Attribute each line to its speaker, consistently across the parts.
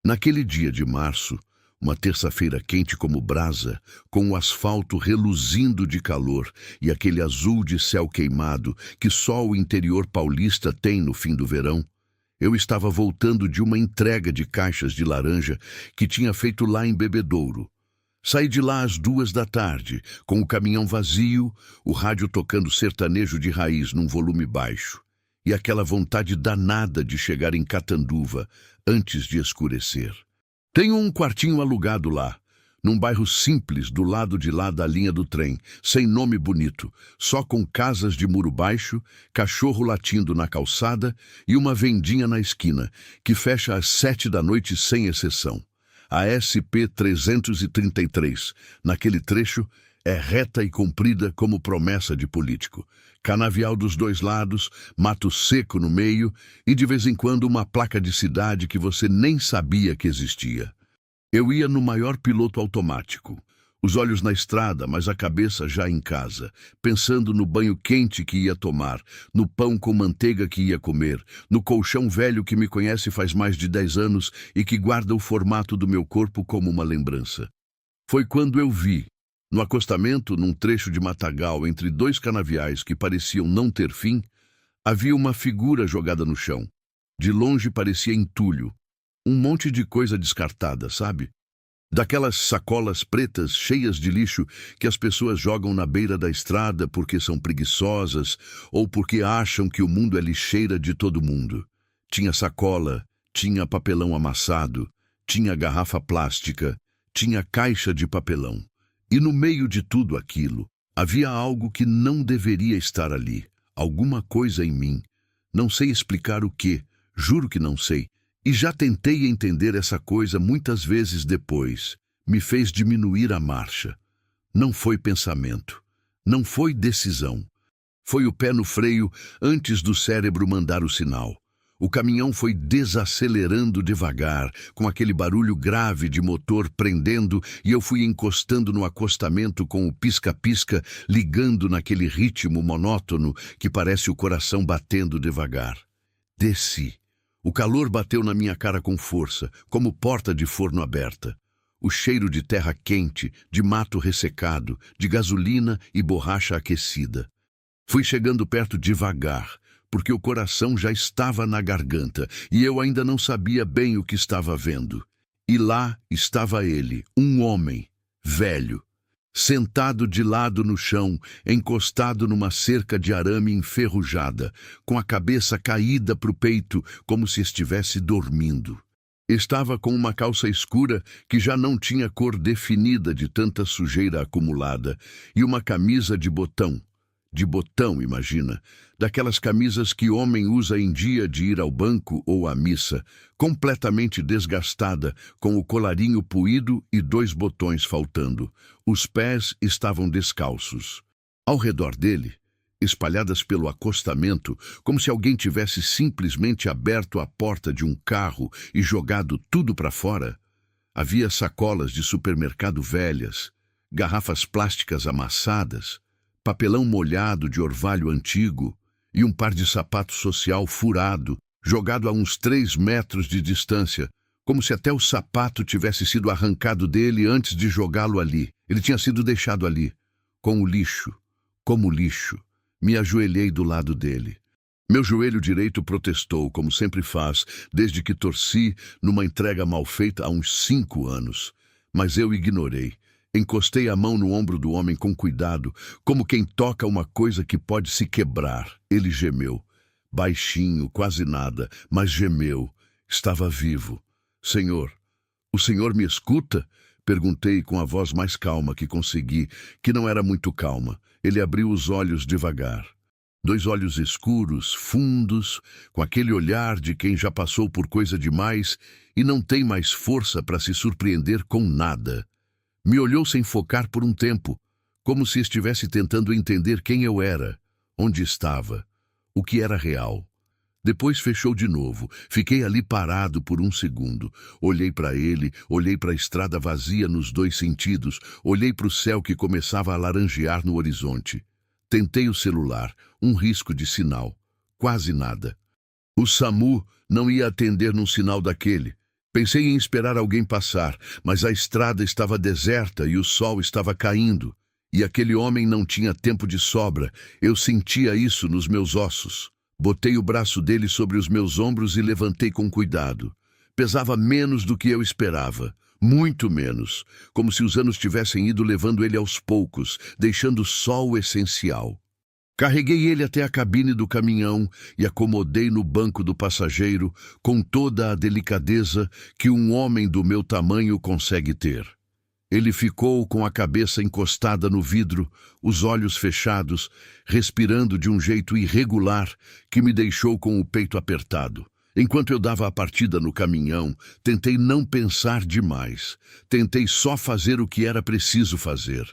Speaker 1: Naquele dia de março, uma terça-feira quente como brasa, com o asfalto reluzindo de calor e aquele azul de céu queimado que só o interior paulista tem no fim do verão, eu estava voltando de uma entrega de caixas de laranja que tinha feito lá em Bebedouro. Saí de lá às 2 da tarde, com o caminhão vazio, o rádio tocando sertanejo de raiz num volume baixo, e aquela vontade danada de chegar em Catanduva antes de escurecer. Tenho um quartinho alugado lá, num bairro simples do lado de lá da linha do trem, sem nome bonito, só com casas de muro baixo, cachorro latindo na calçada e uma vendinha na esquina, que fecha às 7 da noite sem exceção. A SP-333, naquele trecho, é reta e comprida como promessa de político. Canavial dos dois lados, mato seco no meio e de vez em quando uma placa de cidade que você nem sabia que existia. Eu ia no maior piloto automático, os olhos na estrada, mas a cabeça já em casa, pensando no banho quente que ia tomar, no pão com manteiga que ia comer, no colchão velho que me conhece faz mais de 10 anos e que guarda o formato do meu corpo como uma lembrança. Foi quando eu vi, no acostamento, num trecho de matagal entre dois canaviais que pareciam não ter fim, havia uma figura jogada no chão. De longe parecia entulho, um monte de coisa descartada, sabe? Daquelas sacolas pretas cheias de lixo que as pessoas jogam na beira da estrada porque são preguiçosas ou porque acham que o mundo é lixeira de todo mundo. Tinha sacola, tinha papelão amassado, tinha garrafa plástica, tinha caixa de papelão. E no meio de tudo aquilo, havia algo que não deveria estar ali, alguma coisa em mim. Não sei explicar o que, juro que não sei. E já tentei entender essa coisa muitas vezes depois. Me fez diminuir a marcha. Não foi pensamento. Não foi decisão. Foi o pé no freio antes do cérebro mandar o sinal. O caminhão foi desacelerando devagar, com aquele barulho grave de motor prendendo, e eu fui encostando no acostamento com o pisca-pisca, ligando naquele ritmo monótono que parece o coração batendo devagar. Desci. O calor bateu na minha cara com força, como porta de forno aberta. O cheiro de terra quente, de mato ressecado, de gasolina e borracha aquecida. Fui chegando perto devagar, porque o coração já estava na garganta e eu ainda não sabia bem o que estava vendo. E lá estava ele, um homem, velho, sentado de lado no chão, encostado numa cerca de arame enferrujada, com a cabeça caída para o peito, como se estivesse dormindo. Estava com uma calça escura que já não tinha cor definida de tanta sujeira acumulada, e uma camisa de botão, imagina, daquelas camisas que homem usa em dia de ir ao banco ou à missa, completamente desgastada, com o colarinho puído e 2 botões faltando. Os pés estavam descalços. Ao redor dele, espalhadas pelo acostamento, como se alguém tivesse simplesmente aberto a porta de um carro e jogado tudo para fora, havia sacolas de supermercado velhas, garrafas plásticas amassadas, papelão molhado de orvalho antigo e um par de sapato social furado, jogado a uns 3 metros de distância, como se até o sapato tivesse sido arrancado dele antes de jogá-lo ali. Ele tinha sido deixado ali, com o lixo, como lixo. Me ajoelhei do lado dele. Meu joelho direito protestou, como sempre faz, desde que torci numa entrega mal feita há uns 5 anos. Mas eu ignorei. Encostei a mão no ombro do homem com cuidado, como quem toca uma coisa que pode se quebrar. Ele gemeu. Baixinho, quase nada, mas gemeu. Estava vivo. Senhor, o senhor me escuta? Perguntei com a voz mais calma que consegui, que não era muito calma. Ele abriu os olhos devagar. 2 olhos escuros, fundos, com aquele olhar de quem já passou por coisa demais e não tem mais força para se surpreender com nada. Me olhou sem focar por um tempo, como se estivesse tentando entender quem eu era, onde estava, o que era real. Depois fechou de novo. Fiquei ali parado por um segundo. Olhei para ele, olhei para a estrada vazia nos 2 sentidos, olhei para o céu que começava a laranjear no horizonte. Tentei o celular, um risco de sinal. Quase nada. O SAMU não ia atender num sinal daquele. Pensei em esperar alguém passar, mas a estrada estava deserta e o sol estava caindo. E aquele homem não tinha tempo de sobra. Eu sentia isso nos meus ossos. Botei o braço dele sobre os meus ombros e levantei com cuidado. Pesava menos do que eu esperava. Muito menos. Como se os anos tivessem ido levando ele aos poucos, deixando só o essencial. Carreguei ele até a cabine do caminhão e acomodei no banco do passageiro com toda a delicadeza que um homem do meu tamanho consegue ter. Ele ficou com a cabeça encostada no vidro, os olhos fechados, respirando de um jeito irregular que me deixou com o peito apertado. Enquanto eu dava a partida no caminhão, tentei não pensar demais. Tentei só fazer o que era preciso fazer.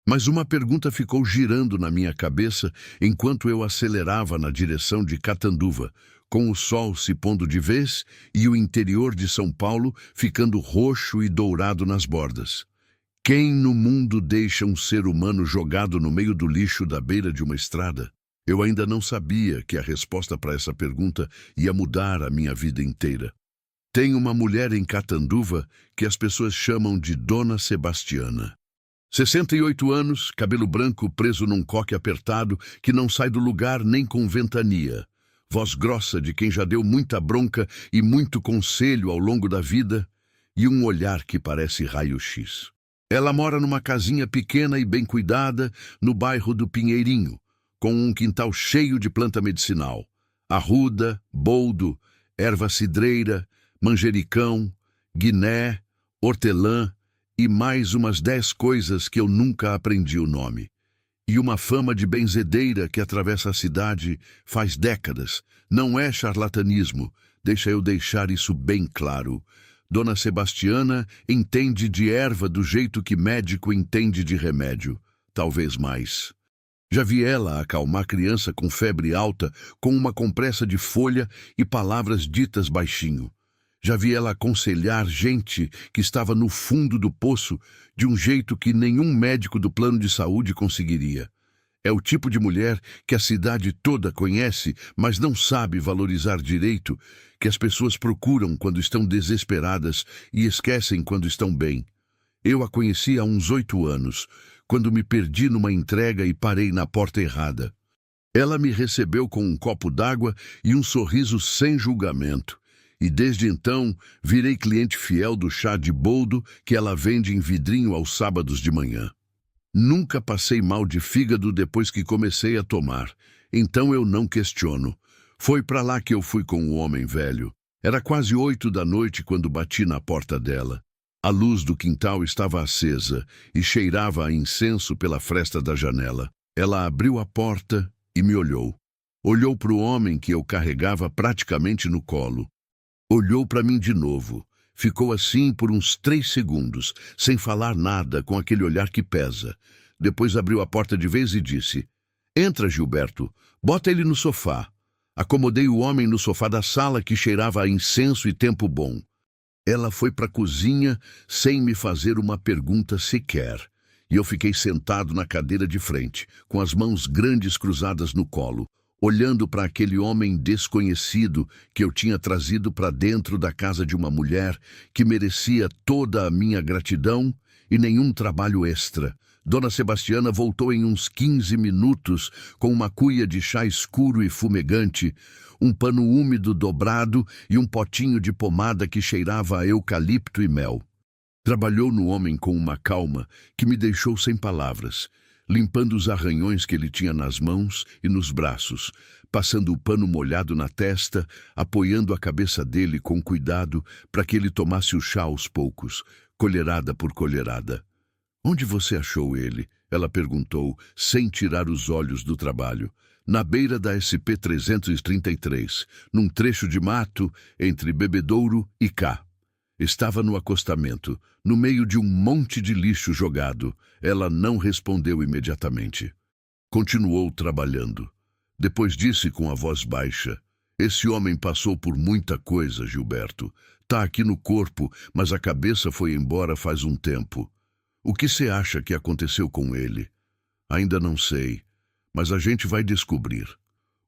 Speaker 1: Mas uma pergunta ficou girando na minha cabeça enquanto eu acelerava na direção de Catanduva, com o sol se pondo de vez e o interior de São Paulo ficando roxo e dourado nas bordas. Quem no mundo deixa um ser humano jogado no meio do lixo da beira de uma estrada? Eu ainda não sabia que a resposta para essa pergunta ia mudar a minha vida inteira. Tem uma mulher em Catanduva que as pessoas chamam de Dona Sebastiana. 68 anos, cabelo branco preso num coque apertado que não sai do lugar nem com ventania. Voz grossa de quem já deu muita bronca e muito conselho ao longo da vida e um olhar que parece raio-x. Ela mora numa casinha pequena e bem cuidada no bairro do Pinheirinho, com um quintal cheio de planta medicinal. Arruda, boldo, erva cidreira, manjericão, guiné, hortelã e mais umas 10 coisas que eu nunca aprendi o nome. E uma fama de benzedeira que atravessa a cidade faz décadas. Não é charlatanismo, deixa eu deixar isso bem claro. Dona Sebastiana entende de erva do jeito que médico entende de remédio, talvez mais. Já vi ela acalmar criança com febre alta com uma compressa de folha e palavras ditas baixinho. Já vi ela aconselhar gente que estava no fundo do poço de um jeito que nenhum médico do plano de saúde conseguiria. É o tipo de mulher que a cidade toda conhece, mas não sabe valorizar direito, que as pessoas procuram quando estão desesperadas e esquecem quando estão bem. Eu a conheci há uns 8 anos, quando me perdi numa entrega e parei na porta errada. Ela me recebeu com um copo d'água e um sorriso sem julgamento. E desde então, virei cliente fiel do chá de boldo que ela vende em vidrinho aos sábados de manhã. Nunca passei mal de fígado depois que comecei a tomar, então eu não questiono. Foi para lá que eu fui com o homem velho. Era quase 8 da noite quando bati na porta dela. A luz do quintal estava acesa e cheirava a incenso pela fresta da janela. Ela abriu a porta e me olhou. Olhou para o homem que eu carregava praticamente no colo. Olhou para mim de novo. Ficou assim por uns 3 segundos, sem falar nada, com aquele olhar que pesa. Depois abriu a porta de vez e disse: "Entra, Gilberto, bota ele no sofá." Acomodei o homem no sofá da sala que cheirava a incenso e tempo bom. Ela foi para a cozinha sem me fazer uma pergunta sequer. E eu fiquei sentado na cadeira de frente, com as mãos grandes cruzadas no colo, olhando para aquele homem desconhecido que eu tinha trazido para dentro da casa de uma mulher que merecia toda a minha gratidão e nenhum trabalho extra. Dona Sebastiana voltou em uns 15 minutos com uma cuia de chá escuro e fumegante, um pano úmido dobrado e um potinho de pomada que cheirava a eucalipto e mel. Trabalhou no homem com uma calma que me deixou sem palavras, limpando os arranhões que ele tinha nas mãos e nos braços, passando o pano molhado na testa, apoiando a cabeça dele com cuidado para que ele tomasse o chá aos poucos, colherada por colherada. "Onde você achou ele?" ela perguntou, sem tirar os olhos do trabalho. "Na beira da SP-333, num trecho de mato entre Bebedouro e Cá. Estava no acostamento, no meio de um monte de lixo jogado." Ela não respondeu imediatamente. Continuou trabalhando. Depois disse com a voz baixa: "Esse homem passou por muita coisa, Gilberto. Tá aqui no corpo, mas a cabeça foi embora faz um tempo. O que você acha que aconteceu com ele?" "Ainda não sei, mas a gente vai descobrir."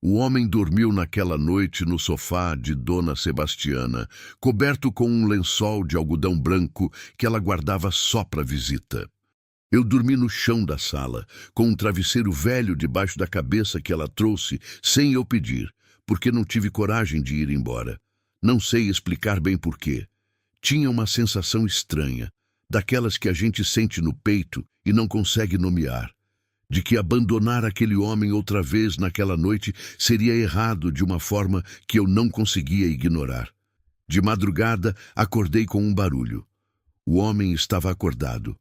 Speaker 1: O homem dormiu naquela noite no sofá de Dona Sebastiana, coberto com um lençol de algodão branco que ela guardava só para visita. Eu dormi no chão da sala, com um travesseiro velho debaixo da cabeça que ela trouxe sem eu pedir, porque não tive coragem de ir embora. Não sei explicar bem porquê. Tinha uma sensação estranha, daquelas que a gente sente no peito e não consegue nomear, de que abandonar aquele homem outra vez naquela noite seria errado de uma forma que eu não conseguia ignorar. De madrugada, acordei com um barulho. O homem estava acordado,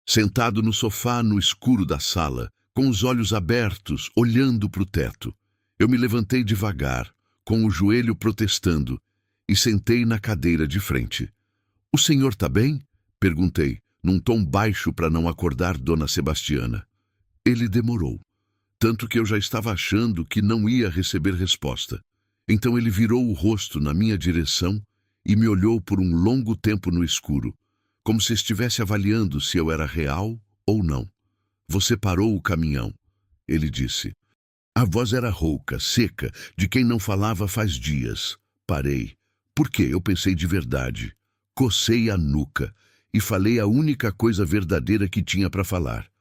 Speaker 1: sentado no sofá no escuro da sala, com os olhos abertos, olhando para o teto. Eu me levantei devagar, com o joelho protestando, e sentei na cadeira de frente. "O senhor está bem?" perguntei, num tom baixo para não acordar Dona Sebastiana. Ele demorou, tanto que eu já estava achando que não ia receber resposta. Então ele virou o rosto na minha direção e me olhou por um longo tempo no escuro, como se estivesse avaliando se eu era real ou não. "Você parou o caminhão", ele disse. A voz era rouca, seca, de quem não falava faz dias. Parei. Por quê? Eu pensei de verdade. Cocei a nuca e falei a única coisa verdadeira que tinha para falar.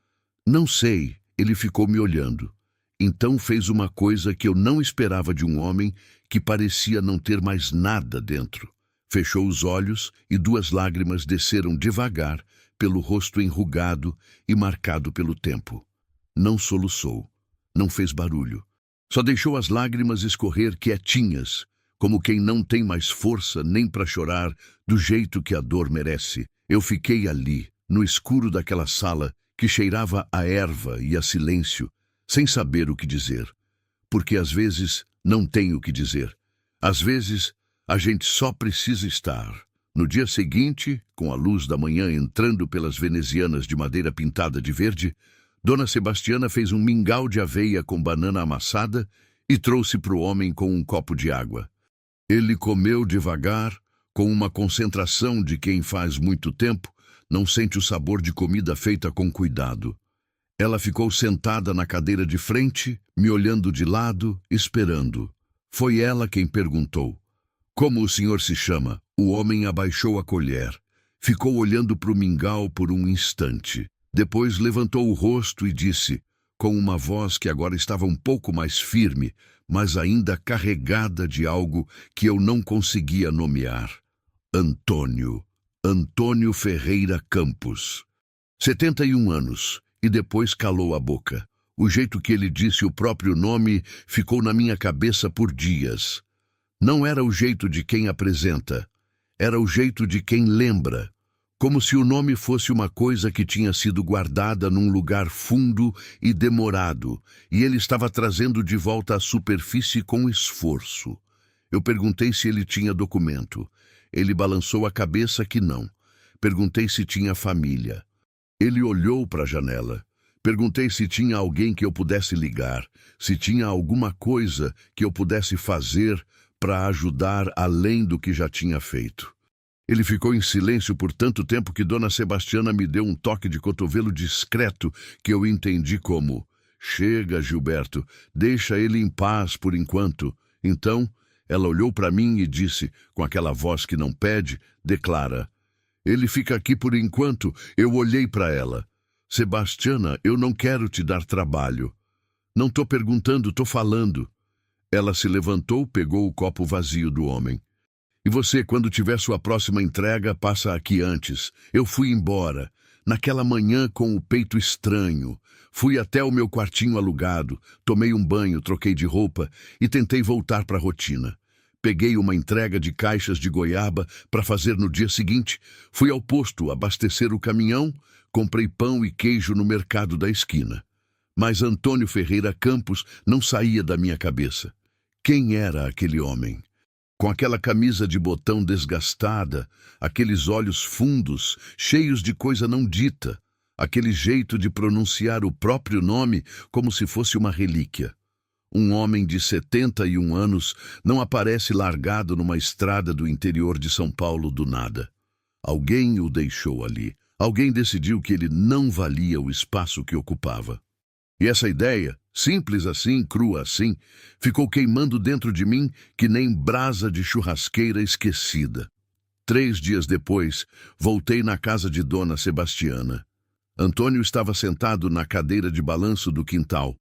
Speaker 1: "Não sei", ele ficou me olhando. Então fez uma coisa que eu não esperava de um homem que parecia não ter mais nada dentro. Fechou os olhos e 2 lágrimas desceram devagar pelo rosto enrugado e marcado pelo tempo. Não soluçou, não fez barulho. Só deixou as lágrimas escorrer quietinhas, como quem não tem mais força nem para chorar do jeito que a dor merece. Eu fiquei ali, no escuro daquela sala, que cheirava a erva e a silêncio, sem saber o que dizer. Porque às vezes não tem o que dizer. Às vezes a gente só precisa estar. No dia seguinte, com a luz da manhã entrando pelas venezianas de madeira pintada de verde, Dona Sebastiana fez um mingau de aveia com banana amassada e trouxe para o homem com um copo de água. Ele comeu devagar, com uma concentração de quem faz muito tempo não sente o sabor de comida feita com cuidado. Ela ficou sentada na cadeira de frente, me olhando de lado, esperando. Foi ela quem perguntou: "Como o senhor se chama?" O homem abaixou a colher. Ficou olhando para o mingau por um instante. Depois levantou o rosto e disse, com uma voz que agora estava um pouco mais firme, mas ainda carregada de algo que eu não conseguia nomear: "Antônio. Antônio Ferreira Campos." 71 anos, e depois calou a boca. O jeito que ele disse o próprio nome ficou na minha cabeça por dias. Não era o jeito de quem apresenta, era o jeito de quem lembra, como se o nome fosse uma coisa que tinha sido guardada num lugar fundo e demorado, e ele estava trazendo de volta à superfície com esforço. Eu perguntei se ele tinha documento. Ele balançou a cabeça que não. Perguntei se tinha família. Ele olhou para a janela. Perguntei se tinha alguém que eu pudesse ligar, se tinha alguma coisa que eu pudesse fazer para ajudar além do que já tinha feito. Ele ficou em silêncio por tanto tempo que Dona Sebastiana me deu um toque de cotovelo discreto que eu entendi como: "Chega, Gilberto, deixa ele em paz por enquanto." Então, ela olhou para mim e disse, com aquela voz que não pede, declara: "Ele fica aqui por enquanto." Eu olhei para ela. "Sebastiana, eu não quero te dar trabalho." "Não tô perguntando, tô falando." Ela se levantou, pegou o copo vazio do homem. "E você, quando tiver sua próxima entrega, passa aqui antes." Eu fui embora, naquela manhã com o peito estranho. Fui até o meu quartinho alugado, tomei um banho, troquei de roupa e tentei voltar para a rotina. Peguei uma entrega de caixas de goiaba para fazer no dia seguinte, fui ao posto abastecer o caminhão, comprei pão e queijo no mercado da esquina. Mas Antônio Ferreira Campos não saía da minha cabeça. Quem era aquele homem? Com aquela camisa de botão desgastada, aqueles olhos fundos, cheios de coisa não dita, aquele jeito de pronunciar o próprio nome como se fosse uma relíquia. Um homem de 71 anos não aparece largado numa estrada do interior de São Paulo do nada. Alguém o deixou ali. Alguém decidiu que ele não valia o espaço que ocupava. E essa ideia, simples assim, crua assim, ficou queimando dentro de mim que nem brasa de churrasqueira esquecida. 3 dias depois, voltei na casa de Dona Sebastiana. Antônio estava sentado na cadeira de balanço do quintal,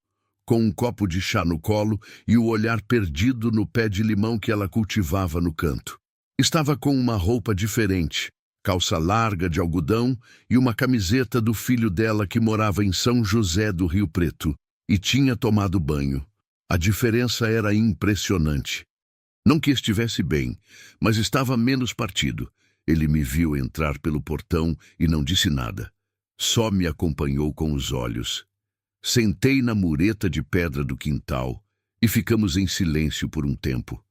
Speaker 1: com um copo de chá no colo e o olhar perdido no pé de limão que ela cultivava no canto. Estava com uma roupa diferente, calça larga de algodão e uma camiseta do filho dela que morava em São José do Rio Preto e tinha tomado banho. A diferença era impressionante. Não que estivesse bem, mas estava menos partido. Ele me viu entrar pelo portão e não disse nada. Só me acompanhou com os olhos. Sentei na mureta de pedra do quintal e ficamos em silêncio por um tempo.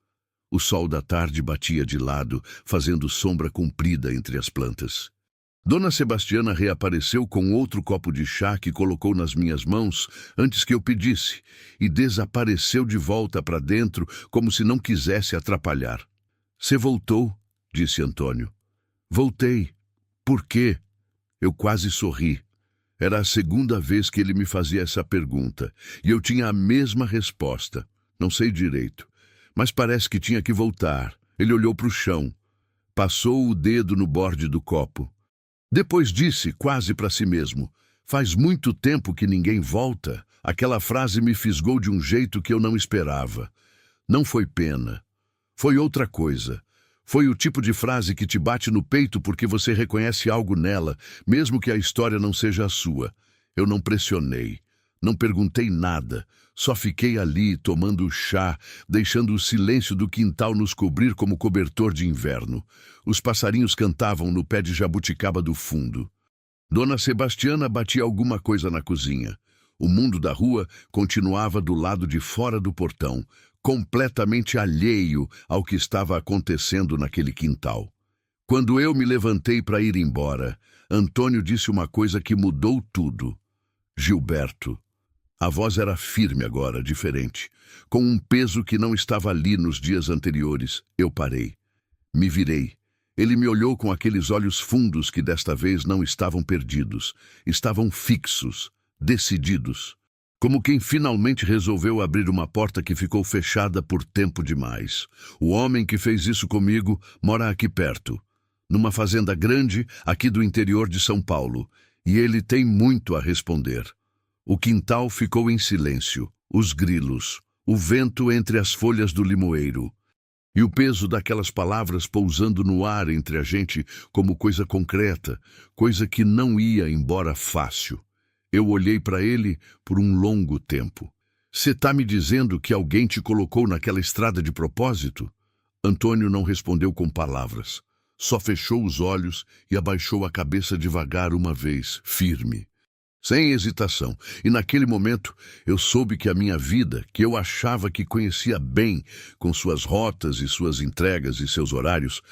Speaker 1: O sol da tarde batia de lado, fazendo sombra comprida entre as plantas. Dona Sebastiana reapareceu com outro copo de chá que colocou nas minhas mãos antes que eu pedisse e desapareceu de volta para dentro como se não quisesse atrapalhar. "Você voltou?", disse Antônio. "Voltei. Por quê?" Eu quase sorri. Era a segunda vez que ele me fazia essa pergunta e eu tinha a mesma resposta. Não sei direito, mas parece que tinha que voltar. Ele olhou para o chão. Passou o dedo no borde do copo. Depois disse, quase para si mesmo, "Faz muito tempo que ninguém volta." Aquela frase me fisgou de um jeito que eu não esperava. Não foi pena. Foi outra coisa. Foi o tipo de frase que te bate no peito porque você reconhece algo nela, mesmo que a história não seja a sua. Eu não pressionei. Não perguntei nada. Só fiquei ali, tomando chá, deixando o silêncio do quintal nos cobrir como cobertor de inverno. Os passarinhos cantavam no pé de jabuticaba do fundo. Dona Sebastiana batia alguma coisa na cozinha. O mundo da rua continuava do lado de fora do portão, completamente alheio ao que estava acontecendo naquele quintal. Quando eu me levantei para ir embora, Antônio disse uma coisa que mudou tudo. "Gilberto." A voz era firme agora, diferente, com um peso que não estava ali nos dias anteriores. Eu parei. Me virei. Ele me olhou com aqueles olhos fundos que desta vez não estavam perdidos. Estavam fixos, decididos. Como quem finalmente resolveu abrir uma porta que ficou fechada por tempo demais. O homem que fez isso comigo mora aqui perto, numa fazenda grande aqui do interior de São Paulo, e ele tem muito a responder. O quintal ficou em silêncio, os grilos, o vento entre as folhas do limoeiro, e o peso daquelas palavras pousando no ar entre a gente como coisa concreta, coisa que não ia embora fácil. Eu olhei para ele por um longo tempo. "Você tá me dizendo que alguém te colocou naquela estrada de propósito?" Antônio não respondeu com palavras. Só fechou os olhos e abaixou a cabeça devagar uma vez, firme, sem hesitação. E naquele momento eu soube que a minha vida, que eu achava que conhecia bem, com suas rotas e suas entregas e seus horários,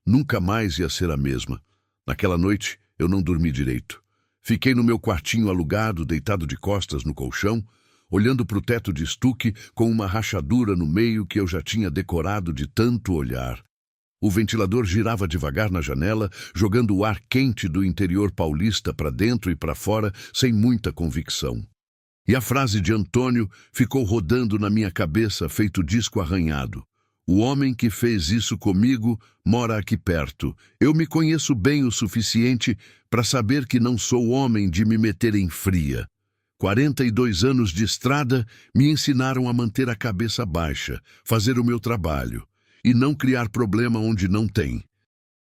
Speaker 1: nunca mais ia ser a mesma. Naquela noite eu não dormi direito. Fiquei no meu quartinho alugado, deitado de costas no colchão, olhando para o teto de estuque com uma rachadura no meio que eu já tinha decorado de tanto olhar. O ventilador girava devagar na janela, jogando o ar quente do interior paulista para dentro e para fora, sem muita convicção. E a frase de Antônio ficou rodando na minha cabeça, feito disco arranhado. "O homem que fez isso comigo mora aqui perto. Eu me conheço bem o suficiente para saber que não sou homem de me meter em fria. 42 anos de estrada me ensinaram a manter a cabeça baixa, fazer o meu trabalho e não criar problema onde não tem.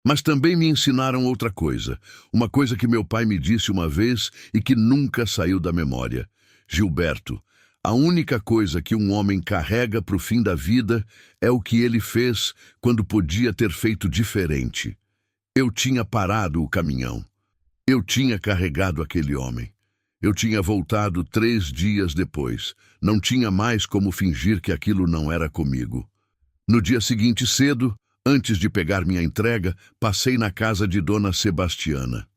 Speaker 1: Mas também me ensinaram outra coisa, uma coisa que meu pai me disse uma vez e que nunca saiu da memória. Gilberto, a única coisa que um homem carrega para o fim da vida é o que ele fez quando podia ter feito diferente. Eu tinha parado o caminhão. Eu tinha carregado aquele homem. Eu tinha voltado 3 dias depois. Não tinha mais como fingir que aquilo não era comigo. No dia seguinte cedo, antes de pegar minha entrega, passei na casa de Dona Sebastiana.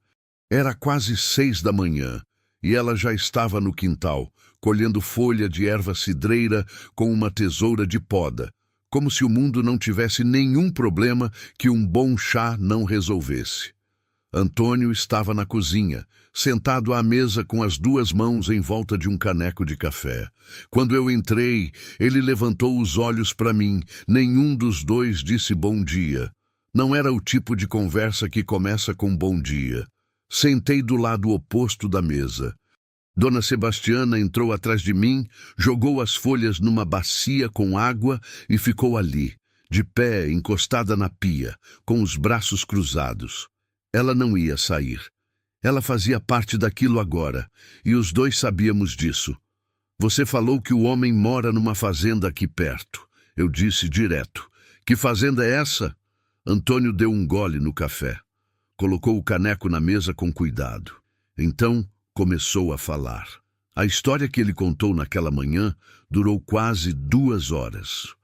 Speaker 1: Era quase 6 da manhã e ela já estava no quintal, colhendo folha de erva cidreira com uma tesoura de poda, como se o mundo não tivesse nenhum problema que um bom chá não resolvesse. Antônio estava na cozinha, sentado à mesa com as duas mãos em volta de um caneco de café. Quando eu entrei, ele levantou os olhos para mim. Nenhum dos dois disse bom dia. Não era o tipo de conversa que começa com bom dia. Sentei do lado oposto da mesa. Dona Sebastiana entrou atrás de mim, jogou as folhas numa bacia com água e ficou ali, de pé, encostada na pia, com os braços cruzados. Ela não ia sair. Ela fazia parte daquilo agora, e os dois sabíamos disso. Você falou que o homem mora numa fazenda aqui perto. Eu disse direto. Que fazenda é essa? Antônio deu um gole no café. Colocou o caneco na mesa com cuidado. Então, começou a falar. A história que ele contou naquela manhã durou quase 2 horas.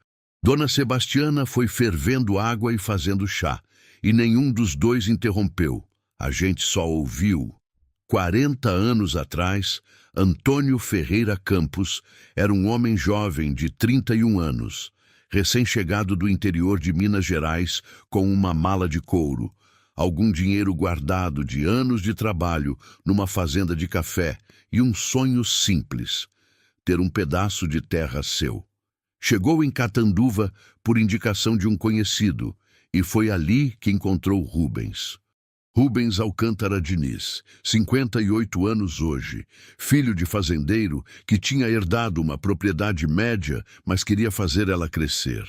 Speaker 1: Dona Sebastiana foi fervendo água e fazendo chá, e nenhum dos dois interrompeu. A gente só ouviu. 40 anos atrás, Antônio Ferreira Campos era um homem jovem de 31 anos, recém-chegado do interior de Minas Gerais com uma mala de couro, algum dinheiro guardado de anos de trabalho numa fazenda de café e um sonho simples, ter um pedaço de terra seu. Chegou em Catanduva por indicação de um conhecido e foi ali que encontrou Rubens. Rubens Alcântara Diniz, 58 anos hoje, filho de fazendeiro que tinha herdado uma propriedade média, mas queria fazer ela crescer.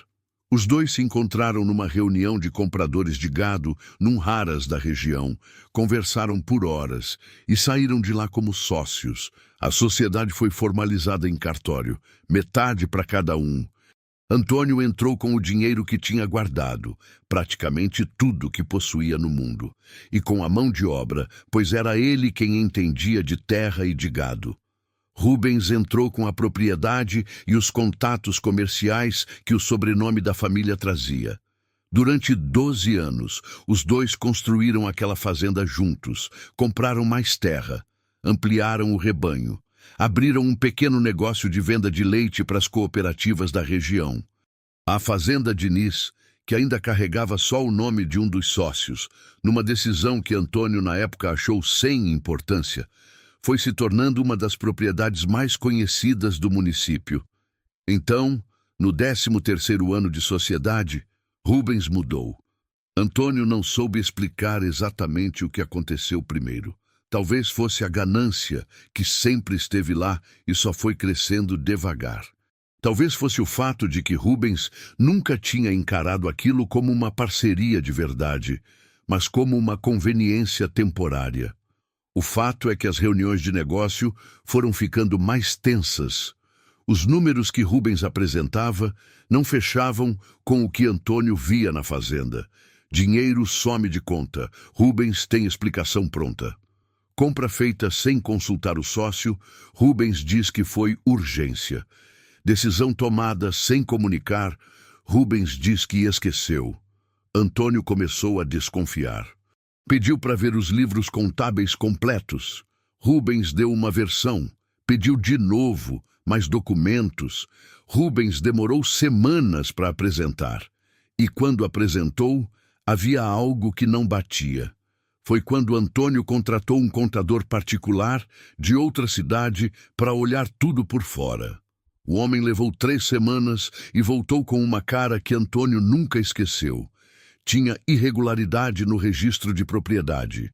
Speaker 1: Os dois se encontraram numa reunião de compradores de gado num Haras da região, conversaram por horas e saíram de lá como sócios. A sociedade foi formalizada em cartório, metade para cada um. Antônio entrou com o dinheiro que tinha guardado, praticamente tudo que possuía no mundo, e com a mão de obra, pois era ele quem entendia de terra e de gado. Rubens entrou com a propriedade e os contatos comerciais que o sobrenome da família trazia. Durante 12 anos, os dois construíram aquela fazenda juntos, compraram mais terra, ampliaram o rebanho. Abriram um pequeno negócio de venda de leite para as cooperativas da região. A Fazenda Diniz, que ainda carregava só o nome de um dos sócios, numa decisão que Antônio na época achou sem importância, foi se tornando uma das propriedades mais conhecidas do município. Então, no 13º ano de sociedade, Rubens mudou. Antônio não soube explicar exatamente o que aconteceu primeiro. Talvez fosse a ganância que sempre esteve lá e só foi crescendo devagar. Talvez fosse o fato de que Rubens nunca tinha encarado aquilo como uma parceria de verdade, mas como uma conveniência temporária. O fato é que as reuniões de negócio foram ficando mais tensas. Os números que Rubens apresentava não fechavam com o que Antônio via na fazenda. Dinheiro some de conta. Rubens tem explicação pronta. Compra feita sem consultar o sócio, Rubens diz que foi urgência. Decisão tomada sem comunicar, Rubens diz que esqueceu. Antônio começou a desconfiar. Pediu para ver os livros contábeis completos. Rubens deu uma versão. Pediu de novo, mais documentos. Rubens demorou semanas para apresentar. E quando apresentou, havia algo que não batia. Foi quando Antônio contratou um contador particular de outra cidade para olhar tudo por fora. O homem levou 3 semanas e voltou com uma cara que Antônio nunca esqueceu. Tinha irregularidade no registro de propriedade,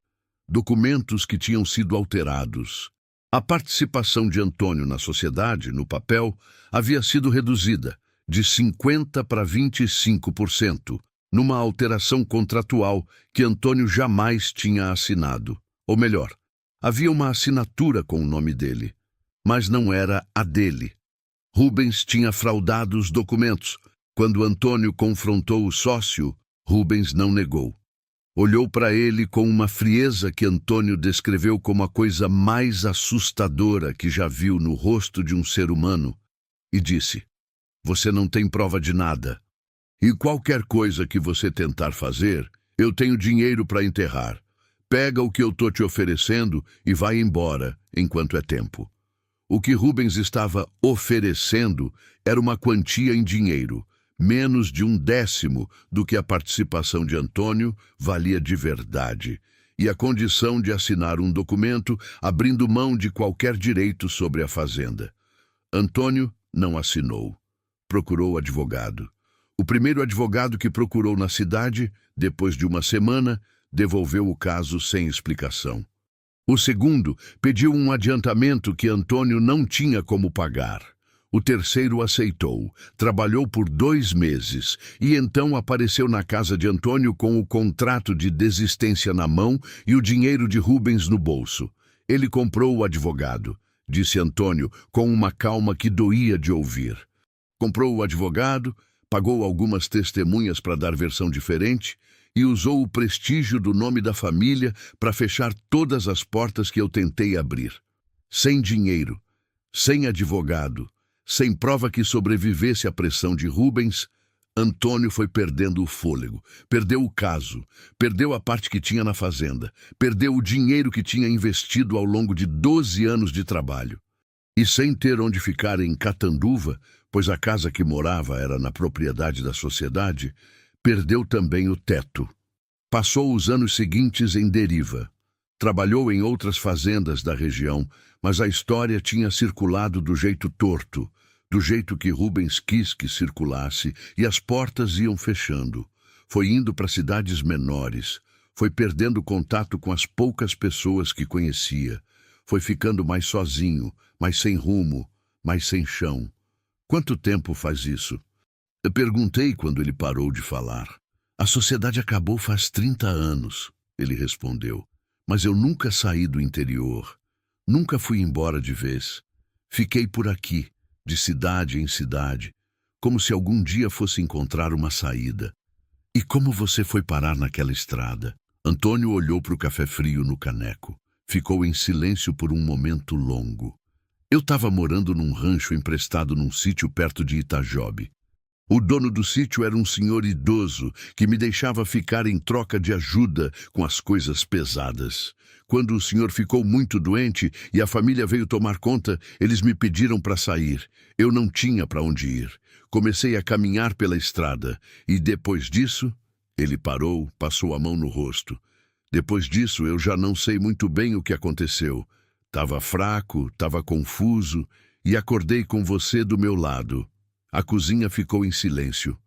Speaker 1: documentos que tinham sido alterados. A participação de Antônio na sociedade, no papel, havia sido reduzida de 50% para 25%. Numa alteração contratual que Antônio jamais tinha assinado. Ou melhor, havia uma assinatura com o nome dele, mas não era a dele. Rubens tinha fraudado os documentos. Quando Antônio confrontou o sócio, Rubens não negou. Olhou para ele com uma frieza que Antônio descreveu como a coisa mais assustadora que já viu no rosto de um ser humano e disse: "Você não tem prova de nada. E qualquer coisa que você tentar fazer, eu tenho dinheiro para enterrar. Pega o que eu tô te oferecendo e vai embora, enquanto é tempo." O que Rubens estava oferecendo era uma quantia em dinheiro, menos de 1/10 do que a participação de Antônio valia de verdade. e a condição de assinar um documento abrindo mão de qualquer direito sobre a fazenda. Antônio não assinou. Procurou advogado. O primeiro advogado que procurou na cidade, depois de uma semana, devolveu o caso sem explicação. O segundo pediu um adiantamento que Antônio não tinha como pagar. O terceiro aceitou, trabalhou por 2 meses e então apareceu na casa de Antônio com o contrato de desistência na mão e o dinheiro de Rubens no bolso. Ele comprou o advogado, disse Antônio com uma calma que doía de ouvir. Comprou o advogado, pagou algumas testemunhas para dar versão diferente e usou o prestígio do nome da família para fechar todas as portas que eu tentei abrir. Sem dinheiro, sem advogado, sem prova que sobrevivesse à pressão de Rubens, Antônio foi perdendo o fôlego, perdeu o caso, perdeu a parte que tinha na fazenda, perdeu o dinheiro que tinha investido ao longo de 12 anos de trabalho. E sem ter onde ficar em Catanduva, pois a casa que morava era na propriedade da sociedade, perdeu também o teto. Passou os anos seguintes em deriva. Trabalhou em outras fazendas da região, mas a história tinha circulado do jeito torto, do jeito que Rubens quis que circulasse, e as portas iam fechando. Foi indo para cidades menores, foi perdendo contato com as poucas pessoas que conhecia, foi ficando mais sozinho, mais sem rumo, mais sem chão. Quanto tempo faz isso? Eu perguntei quando ele parou de falar. A sociedade acabou faz 30 anos, ele respondeu. Mas eu nunca saí do interior, nunca fui embora de vez. Fiquei por aqui, de cidade em cidade, como se algum dia fosse encontrar uma saída. E como você foi parar naquela estrada? Antônio olhou para o café frio no caneco. Ficou em silêncio por um momento longo. Eu estava morando num rancho emprestado num sítio perto de Itajobi. O dono do sítio era um senhor idoso que me deixava ficar em troca de ajuda com as coisas pesadas. Quando o senhor ficou muito doente e a família veio tomar conta, eles me pediram para sair. Eu não tinha para onde ir. Comecei a caminhar pela estrada e depois disso, ele parou, passou a mão no rosto. Depois disso, eu já não sei muito bem o que aconteceu. Estava fraco, estava confuso e acordei com você do meu lado. A cozinha ficou em silêncio.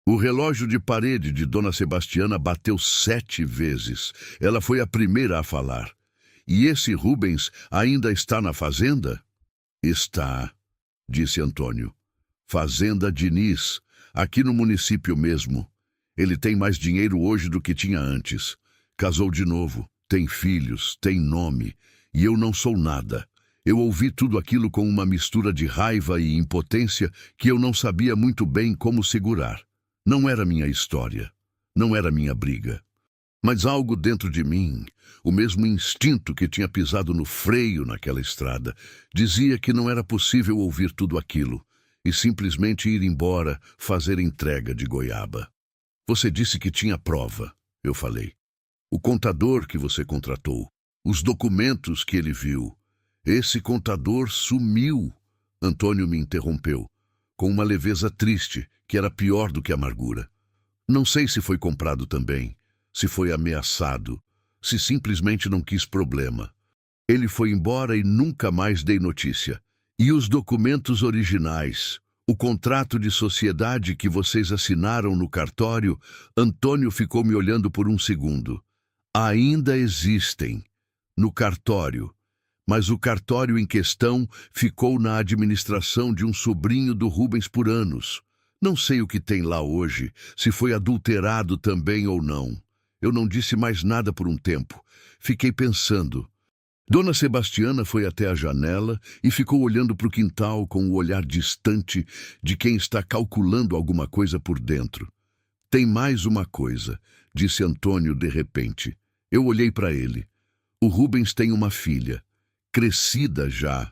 Speaker 1: O relógio de parede de Dona Sebastiana bateu 7 vezes. Ela foi a primeira a falar. E esse Rubens ainda está na fazenda? Está, disse Antônio. Fazenda Diniz, aqui no município mesmo. Ele tem mais dinheiro hoje do que tinha antes. Casou de novo, tem filhos, tem nome, e eu não sou nada. Eu ouvi tudo aquilo com uma mistura de raiva e impotência que eu não sabia muito bem como segurar. Não era minha história, não era minha briga. Mas algo dentro de mim, o mesmo instinto que tinha pisado no freio naquela estrada, dizia que não era possível ouvir tudo aquilo e simplesmente ir embora, fazer entrega de goiaba. Você disse que tinha prova, eu falei. O contador que você contratou, os documentos que ele viu. Esse contador sumiu. Antônio me interrompeu, com uma leveza triste, que era pior do que amargura. Não sei se foi comprado também, se foi ameaçado, se simplesmente não quis problema. Ele foi embora e nunca mais dei notícia. E os documentos originais, o contrato de sociedade que vocês assinaram no cartório, Antônio ficou me olhando por um segundo. Ainda existem, no cartório. Mas o cartório em questão ficou na administração de um sobrinho do Rubens por anos. Não sei o que tem lá hoje, se foi adulterado também ou não. Eu não disse mais nada por um tempo. Fiquei pensando. Dona Sebastiana foi até a janela e ficou olhando para o quintal com o olhar distante de quem está calculando alguma coisa por dentro. Tem mais uma coisa, disse Antônio de repente. Eu olhei para ele. O Rubens tem uma filha. Crescida já.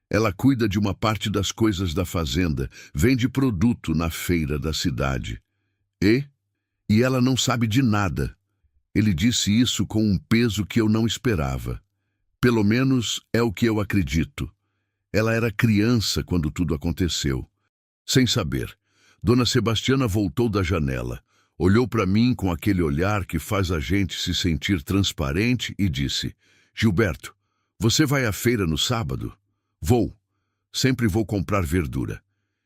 Speaker 1: Ela cuida de uma parte das coisas da fazenda, vende produto na feira da cidade. E ela não sabe de nada. Ele disse isso com um peso que eu não esperava. Pelo menos é o que eu acredito. Ela era criança quando tudo aconteceu. Sem saber, Dona Sebastiana voltou da janela, Olhou para mim com aquele olhar que faz a gente se sentir transparente e disse: Gilberto, você vai à feira no sábado? Vou. Sempre vou comprar verdura.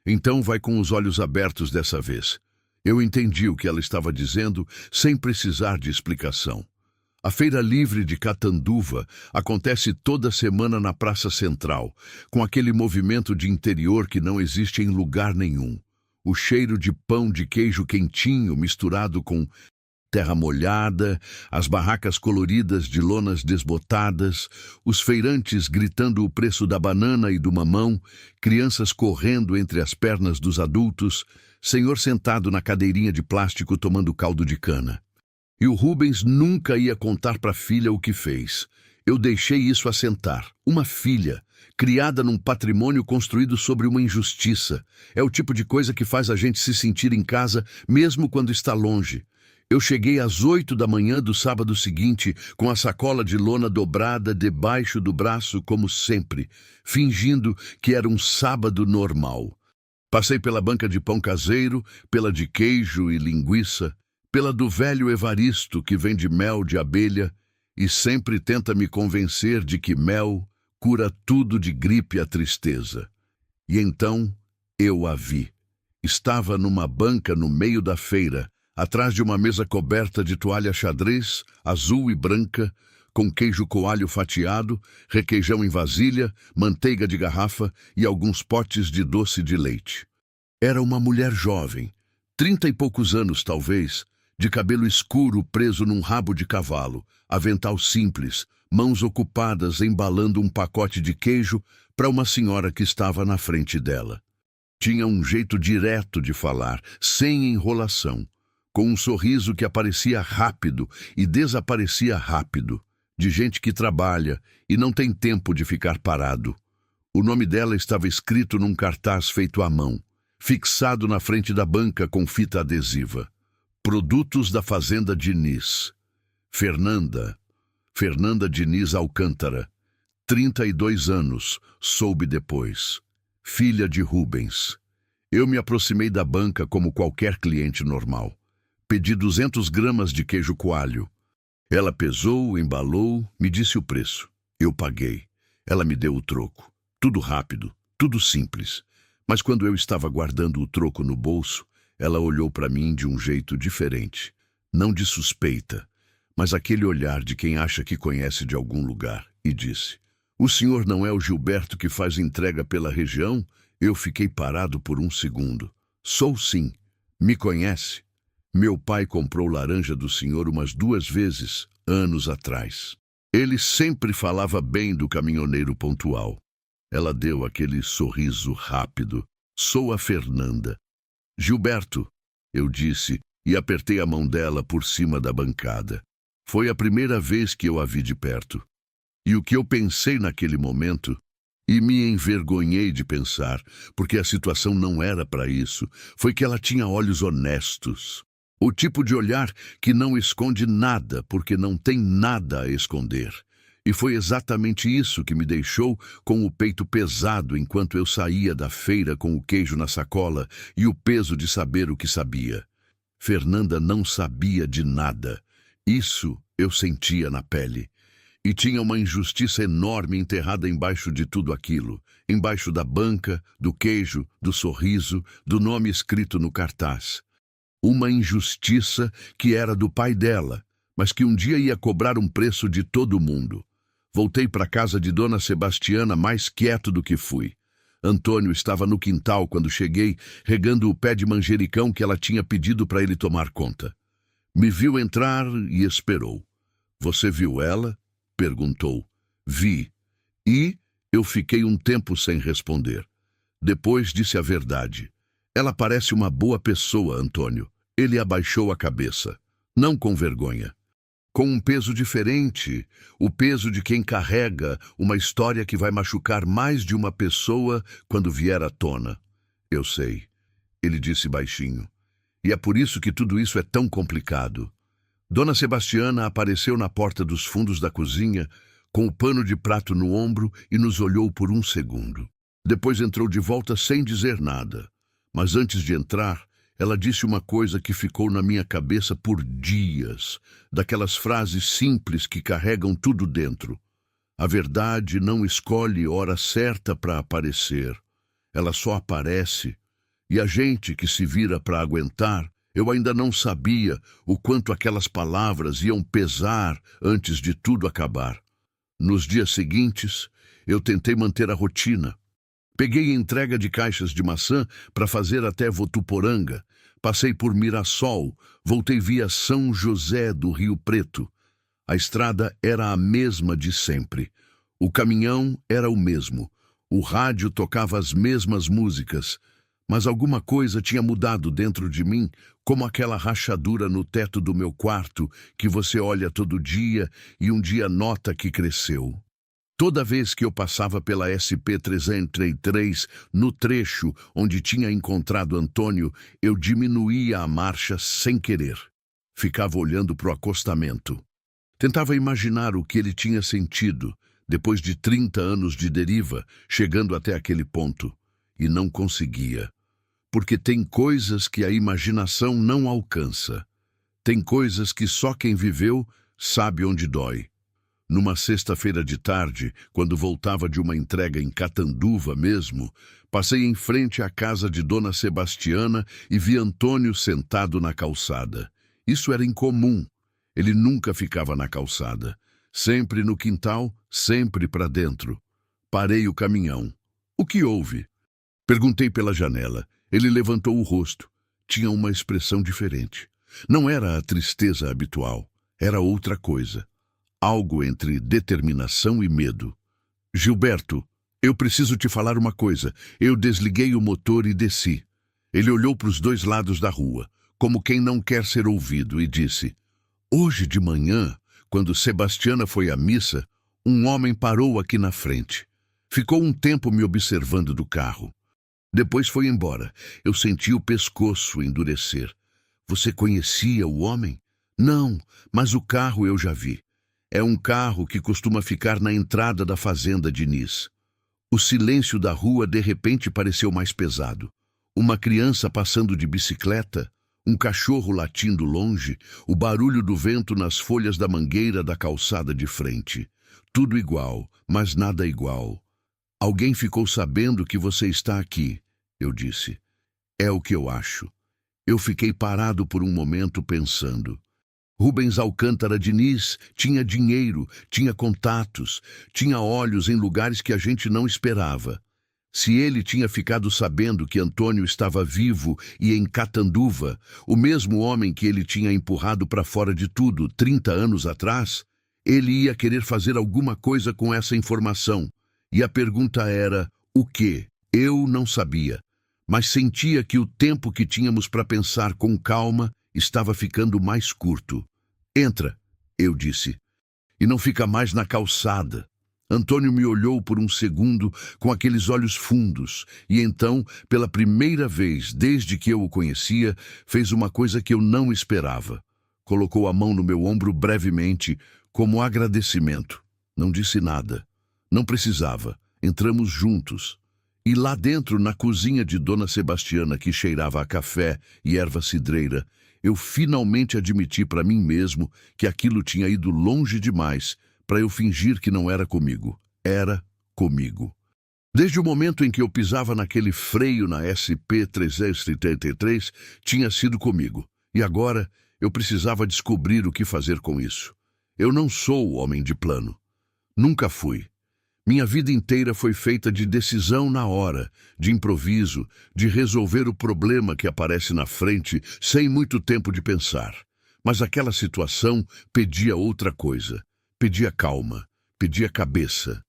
Speaker 1: Então vai com os olhos abertos dessa vez. Eu entendi o que ela estava dizendo sem precisar de explicação. A Feira Livre de Catanduva acontece toda semana na Praça Central, com aquele movimento de interior que não existe em lugar nenhum. O cheiro de pão de queijo quentinho misturado com terra molhada, as barracas coloridas de lonas desbotadas, os feirantes gritando o preço da banana e do mamão, crianças correndo entre as pernas dos adultos, senhor sentado na cadeirinha de plástico tomando caldo de cana. E o Rubens nunca ia contar para a filha o que fez. Eu deixei isso assentar. Uma filha, criada num patrimônio construído sobre uma injustiça. É o tipo de coisa que faz a gente se sentir em casa, mesmo quando está longe. Eu cheguei às 8 da manhã do sábado seguinte, com a sacola de lona dobrada debaixo do braço, como sempre, fingindo que era um sábado normal. Passei pela banca de pão caseiro, pela de queijo e linguiça, pela do velho Evaristo, que vende mel de abelha e sempre tenta me convencer de que mel cura tudo de gripe à tristeza. E então eu a vi. Estava numa banca no meio da feira, atrás de uma mesa coberta de toalha xadrez, azul e branca, com queijo coalho fatiado, requeijão em vasilha, manteiga de garrafa e alguns potes de doce de leite. Era uma mulher jovem, 30 e poucos anos talvez, de cabelo escuro preso num rabo de cavalo, avental simples, mãos ocupadas embalando um pacote de queijo para uma senhora que estava na frente dela. Tinha um jeito direto de falar, sem enrolação, com um sorriso que aparecia rápido e desaparecia rápido, de gente que trabalha e não tem tempo de ficar parado. O nome dela estava escrito num cartaz feito à mão, fixado na frente da banca com fita adesiva. Produtos da Fazenda Diniz. Fernanda Diniz Alcântara. 32 anos, soube depois. Filha de Rubens. Eu me aproximei da banca como qualquer cliente normal. Pedi 200 gramas de queijo coalho. Ela pesou, embalou, me disse o preço. Eu paguei. Ela me deu o troco. Tudo rápido, tudo simples. Mas quando eu estava guardando o troco no bolso, ela olhou para mim de um jeito diferente. Não de suspeita, mas aquele olhar de quem acha que conhece de algum lugar, e disse: O senhor não é o Gilberto que faz entrega pela região? Eu fiquei parado por um segundo. Sou sim. Me conhece? Meu pai comprou laranja do senhor umas 2 vezes, anos atrás. Ele sempre falava bem do caminhoneiro pontual. Ela deu aquele sorriso rápido. Sou a Fernanda. Gilberto, eu disse, e apertei a mão dela por cima da bancada. Foi a primeira vez que eu a vi de perto. E o que eu pensei naquele momento, e me envergonhei de pensar, porque a situação não era para isso, foi que ela tinha olhos honestos. O tipo de olhar que não esconde nada porque não tem nada a esconder. E foi exatamente isso que me deixou com o peito pesado enquanto eu saía da feira com o queijo na sacola e o peso de saber o que sabia. Fernanda não sabia de nada. Isso eu sentia na pele. E tinha uma injustiça enorme enterrada embaixo de tudo aquilo. Embaixo da banca, do queijo, do sorriso, do nome escrito no cartaz. Uma injustiça que era do pai dela, mas que um dia ia cobrar um preço de todo mundo. Voltei para casa de Dona Sebastiana mais quieto do que fui. Antônio estava no quintal quando cheguei, regando o pé de manjericão que ela tinha pedido para ele tomar conta. Me viu entrar e esperou. Você viu ela? Perguntou. Vi. E eu fiquei um tempo sem responder. Depois disse a verdade. Ela parece uma boa pessoa, Antônio. Ele abaixou a cabeça. Não com vergonha. Com um peso diferente, o peso de quem carrega uma história que vai machucar mais de uma pessoa quando vier à tona. Eu sei, ele disse baixinho. E é por isso que tudo isso é tão complicado. Dona Sebastiana apareceu na porta dos fundos da cozinha, com o pano de prato no ombro e nos olhou por um segundo. Depois entrou de volta sem dizer nada. Mas antes de entrar, Ela disse uma coisa que ficou na minha cabeça por dias, daquelas frases simples que carregam tudo dentro. A verdade não escolhe hora certa para aparecer. Ela só aparece. E a gente que se vira para aguentar, eu ainda não sabia o quanto aquelas palavras iam pesar antes de tudo acabar. Nos dias seguintes, eu tentei manter a rotina. Peguei entrega de caixas de maçã para fazer até Votuporanga. Passei por Mirassol, voltei via São José do Rio Preto. A estrada era a mesma de sempre. O caminhão era o mesmo. O rádio tocava as mesmas músicas. Mas alguma coisa tinha mudado dentro de mim, como aquela rachadura no teto do meu quarto que você olha todo dia e um dia nota que cresceu. Toda vez que eu passava pela SP-333, no trecho onde tinha encontrado Antônio, eu diminuía a marcha sem querer. Ficava olhando para o acostamento. Tentava imaginar o que ele tinha sentido, depois de 30 anos de deriva, chegando até aquele ponto. E não conseguia. Porque tem coisas que a imaginação não alcança. Tem coisas que só quem viveu sabe onde dói. Numa sexta-feira de tarde, quando voltava de uma entrega em Catanduva mesmo, passei em frente à casa de Dona Sebastiana e vi Antônio sentado na calçada. Isso era incomum. Ele nunca ficava na calçada. Sempre no quintal, sempre para dentro. Parei o caminhão. O que houve? Perguntei pela janela. Ele levantou o rosto. Tinha uma expressão diferente. Não era a tristeza habitual. Era outra coisa. Algo entre determinação e medo. Gilberto, eu preciso te falar uma coisa. Eu desliguei o motor e desci. Ele olhou para os dois lados da rua, como quem não quer ser ouvido, e disse: hoje de manhã, quando Sebastiana foi à missa, um homem parou aqui na frente. Ficou um tempo me observando do carro. Depois foi embora. Eu senti o pescoço endurecer. Você conhecia o homem? Não, mas o carro eu já vi. É um carro que costuma ficar na entrada da fazenda de Nis. O silêncio da rua de repente pareceu mais pesado. Uma criança passando de bicicleta, um cachorro latindo longe, o barulho do vento nas folhas da mangueira da calçada de frente. Tudo igual, mas nada igual. Alguém ficou sabendo que você está aqui, eu disse. É o que eu acho. Eu fiquei parado por um momento pensando. Rubens Alcântara Diniz tinha dinheiro, tinha contatos, tinha olhos em lugares que a gente não esperava. Se ele tinha ficado sabendo que Antônio estava vivo e em Catanduva, o mesmo homem que ele tinha empurrado para fora de tudo 30 anos atrás, ele ia querer fazer alguma coisa com essa informação. E a pergunta era, o quê? Eu não sabia, mas sentia que o tempo que tínhamos para pensar com calma estava ficando mais curto. Entra, eu disse, e não fica mais na calçada. Antônio me olhou por um segundo com aqueles olhos fundos e então, pela primeira vez desde que eu o conhecia, fez uma coisa que eu não esperava. Colocou a mão no meu ombro brevemente, como agradecimento. Não disse nada. Não precisava. Entramos juntos. E lá dentro, na cozinha de Dona Sebastiana, que cheirava a café e erva cidreira, eu finalmente admiti para mim mesmo que aquilo tinha ido longe demais para eu fingir que não era comigo. Era comigo. Desde o momento em que eu pisava naquele freio na SP-333, tinha sido comigo. E agora eu precisava descobrir o que fazer com isso. Eu não sou o homem de plano. Nunca fui. Minha vida inteira foi feita de decisão na hora, de improviso, de resolver o problema que aparece na frente sem muito tempo de pensar. Mas aquela situação pedia outra coisa. Pedia calma, pedia cabeça.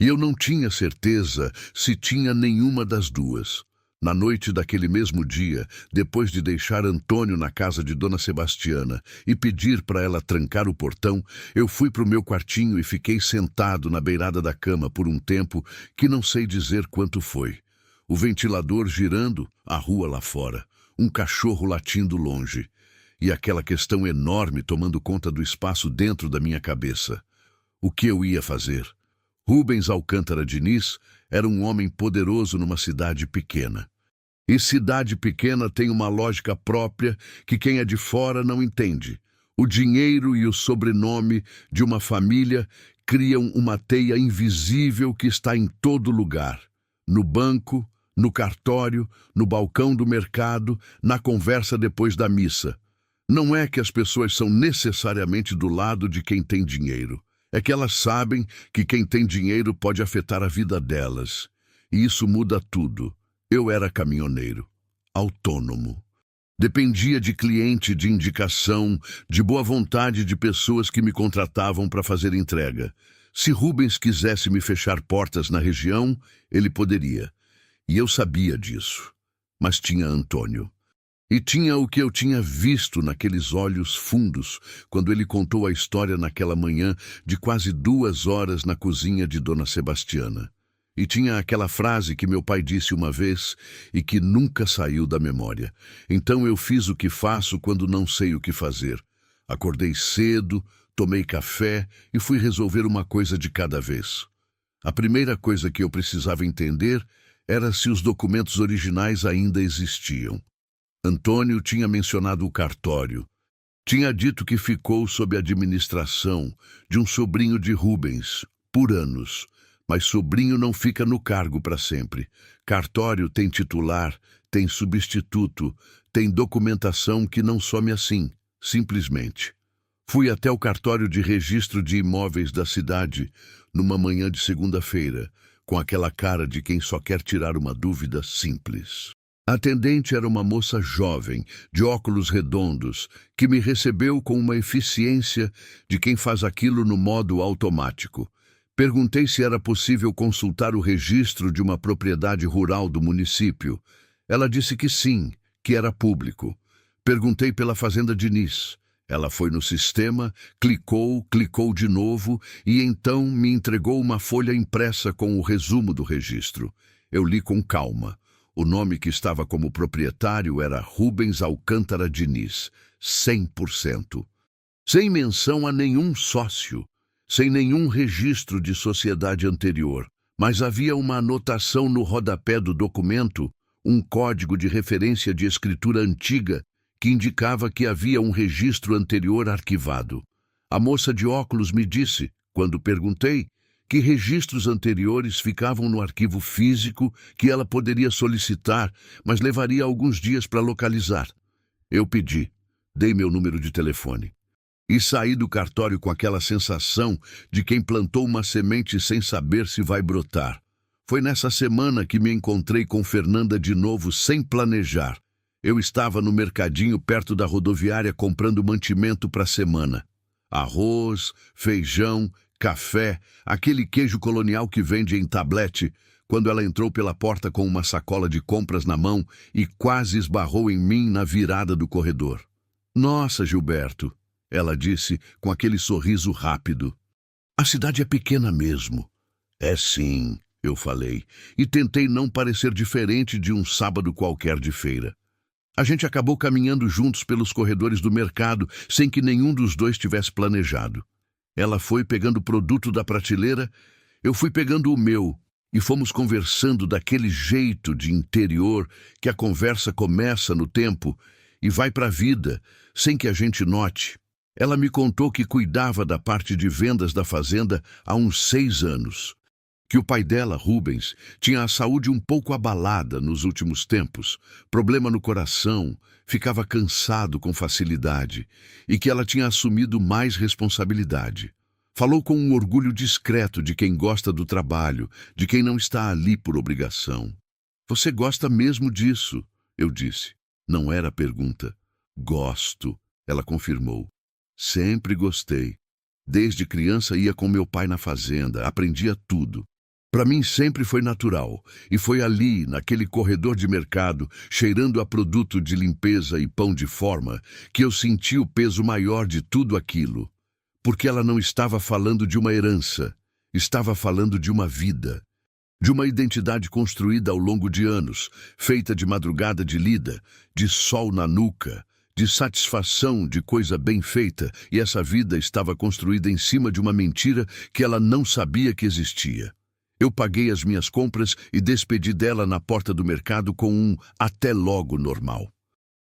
Speaker 1: E eu não tinha certeza se tinha nenhuma das duas. Na noite daquele mesmo dia, depois de deixar Antônio na casa de Dona Sebastiana e pedir para ela trancar o portão, eu fui para o meu quartinho e fiquei sentado na beirada da cama por um tempo que não sei dizer quanto foi. O ventilador girando, a rua lá fora, um cachorro latindo longe, e aquela questão enorme tomando conta do espaço dentro da minha cabeça. O que eu ia fazer? Rubens Alcântara Diniz era um homem poderoso numa cidade pequena. E cidade pequena tem uma lógica própria que quem é de fora não entende. O dinheiro e o sobrenome de uma família criam uma teia invisível que está em todo lugar. No banco, no cartório, no balcão do mercado, na conversa depois da missa. Não é que as pessoas são necessariamente do lado de quem tem dinheiro. É que elas sabem que quem tem dinheiro pode afetar a vida delas. E isso muda tudo. Eu era caminhoneiro, autônomo. Dependia de cliente, de indicação, de boa vontade de pessoas que me contratavam para fazer entrega. Se Rubens quisesse me fechar portas na região, ele poderia. E eu sabia disso. Mas tinha Antônio. E tinha o que eu tinha visto naqueles olhos fundos, quando ele contou a história naquela manhã de quase 2 horas na cozinha de Dona Sebastiana. E tinha aquela frase que meu pai disse uma vez e que nunca saiu da memória. Então eu fiz o que faço quando não sei o que fazer. Acordei cedo, tomei café e fui resolver uma coisa de cada vez. A primeira coisa que eu precisava entender era se os documentos originais ainda existiam. Antônio tinha mencionado o cartório. Tinha dito que ficou sob a administração de um sobrinho de Rubens, por anos. Mas sobrinho não fica no cargo para sempre. Cartório tem titular, tem substituto, tem documentação que não some assim, simplesmente. Fui até o cartório de registro de imóveis da cidade numa manhã de segunda-feira, com aquela cara de quem só quer tirar uma dúvida simples. A atendente era uma moça jovem, de óculos redondos, que me recebeu com uma eficiência de quem faz aquilo no modo automático. Perguntei se era possível consultar o registro de uma propriedade rural do município. Ela disse que sim, que era público. Perguntei pela Fazenda Diniz. Ela foi no sistema, clicou de novo e então me entregou uma folha impressa com o resumo do registro. Eu li com calma. O nome que estava como proprietário era Rubens Alcântara Diniz, 100%. Sem menção a nenhum sócio. Sem nenhum registro de sociedade anterior, mas havia uma anotação no rodapé do documento, um código de referência de escritura antiga que indicava que havia um registro anterior arquivado. A moça de óculos me disse, quando perguntei, que registros anteriores ficavam no arquivo físico que ela poderia solicitar, mas levaria alguns dias para localizar. Eu pedi, dei meu número de telefone. E saí do cartório com aquela sensação de quem plantou uma semente sem saber se vai brotar. Foi nessa semana que me encontrei com Fernanda de novo sem planejar. Eu estava no mercadinho perto da rodoviária comprando mantimento para a semana. Arroz, feijão, café, aquele queijo colonial que vende em tablete, quando ela entrou pela porta com uma sacola de compras na mão e quase esbarrou em mim na virada do corredor. "Nossa, Gilberto", ela disse com aquele sorriso rápido. "A cidade é pequena mesmo." "É sim", eu falei, e tentei não parecer diferente de um sábado qualquer de feira. A gente acabou caminhando juntos pelos corredores do mercado, sem que nenhum dos dois tivesse planejado. Ela foi pegando o produto da prateleira, eu fui pegando o meu, e fomos conversando daquele jeito de interior que a conversa começa no tempo e vai para a vida, sem que a gente note. Ela me contou que cuidava da parte de vendas da fazenda há uns 6 anos. Que o pai dela, Rubens, tinha a saúde um pouco abalada nos últimos tempos, problema no coração, ficava cansado com facilidade, e que ela tinha assumido mais responsabilidade. Falou com um orgulho discreto de quem gosta do trabalho, de quem não está ali por obrigação. "Você gosta mesmo disso?" eu disse. Não era pergunta. "Gosto", ela confirmou. "Sempre gostei. Desde criança ia com meu pai na fazenda, aprendia tudo. Para mim sempre foi natural, e foi ali, naquele corredor de mercado, cheirando a produto de limpeza e pão de forma, que eu senti o peso maior de tudo aquilo. Porque ela não estava falando de uma herança, estava falando de uma vida. De uma identidade construída ao longo de anos, feita de madrugada de lida, de sol na nuca, de satisfação de coisa bem feita, e essa vida estava construída em cima de uma mentira que ela não sabia que existia. Eu paguei as minhas compras e despedi dela na porta do mercado com um "até logo" normal.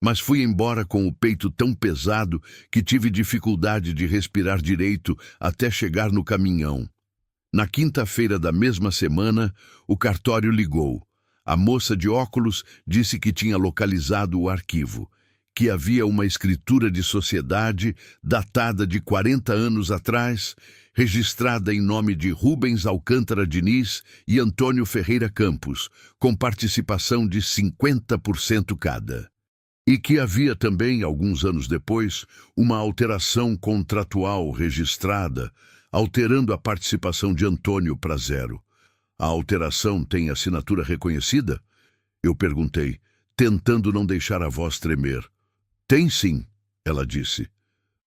Speaker 1: Mas fui embora com o peito tão pesado que tive dificuldade de respirar direito até chegar no caminhão. Na quinta-feira da mesma semana, o cartório ligou. A moça de óculos disse que tinha localizado o arquivo, que havia uma escritura de sociedade datada de 40 anos atrás, registrada em nome de Rubens Alcântara Diniz e Antônio Ferreira Campos, com participação de 50% cada. E que havia também, alguns anos depois, uma alteração contratual registrada, alterando a participação de Antônio para 0. A alteração tem assinatura reconhecida? Eu perguntei, tentando não deixar a voz tremer. Tem sim, ela disse.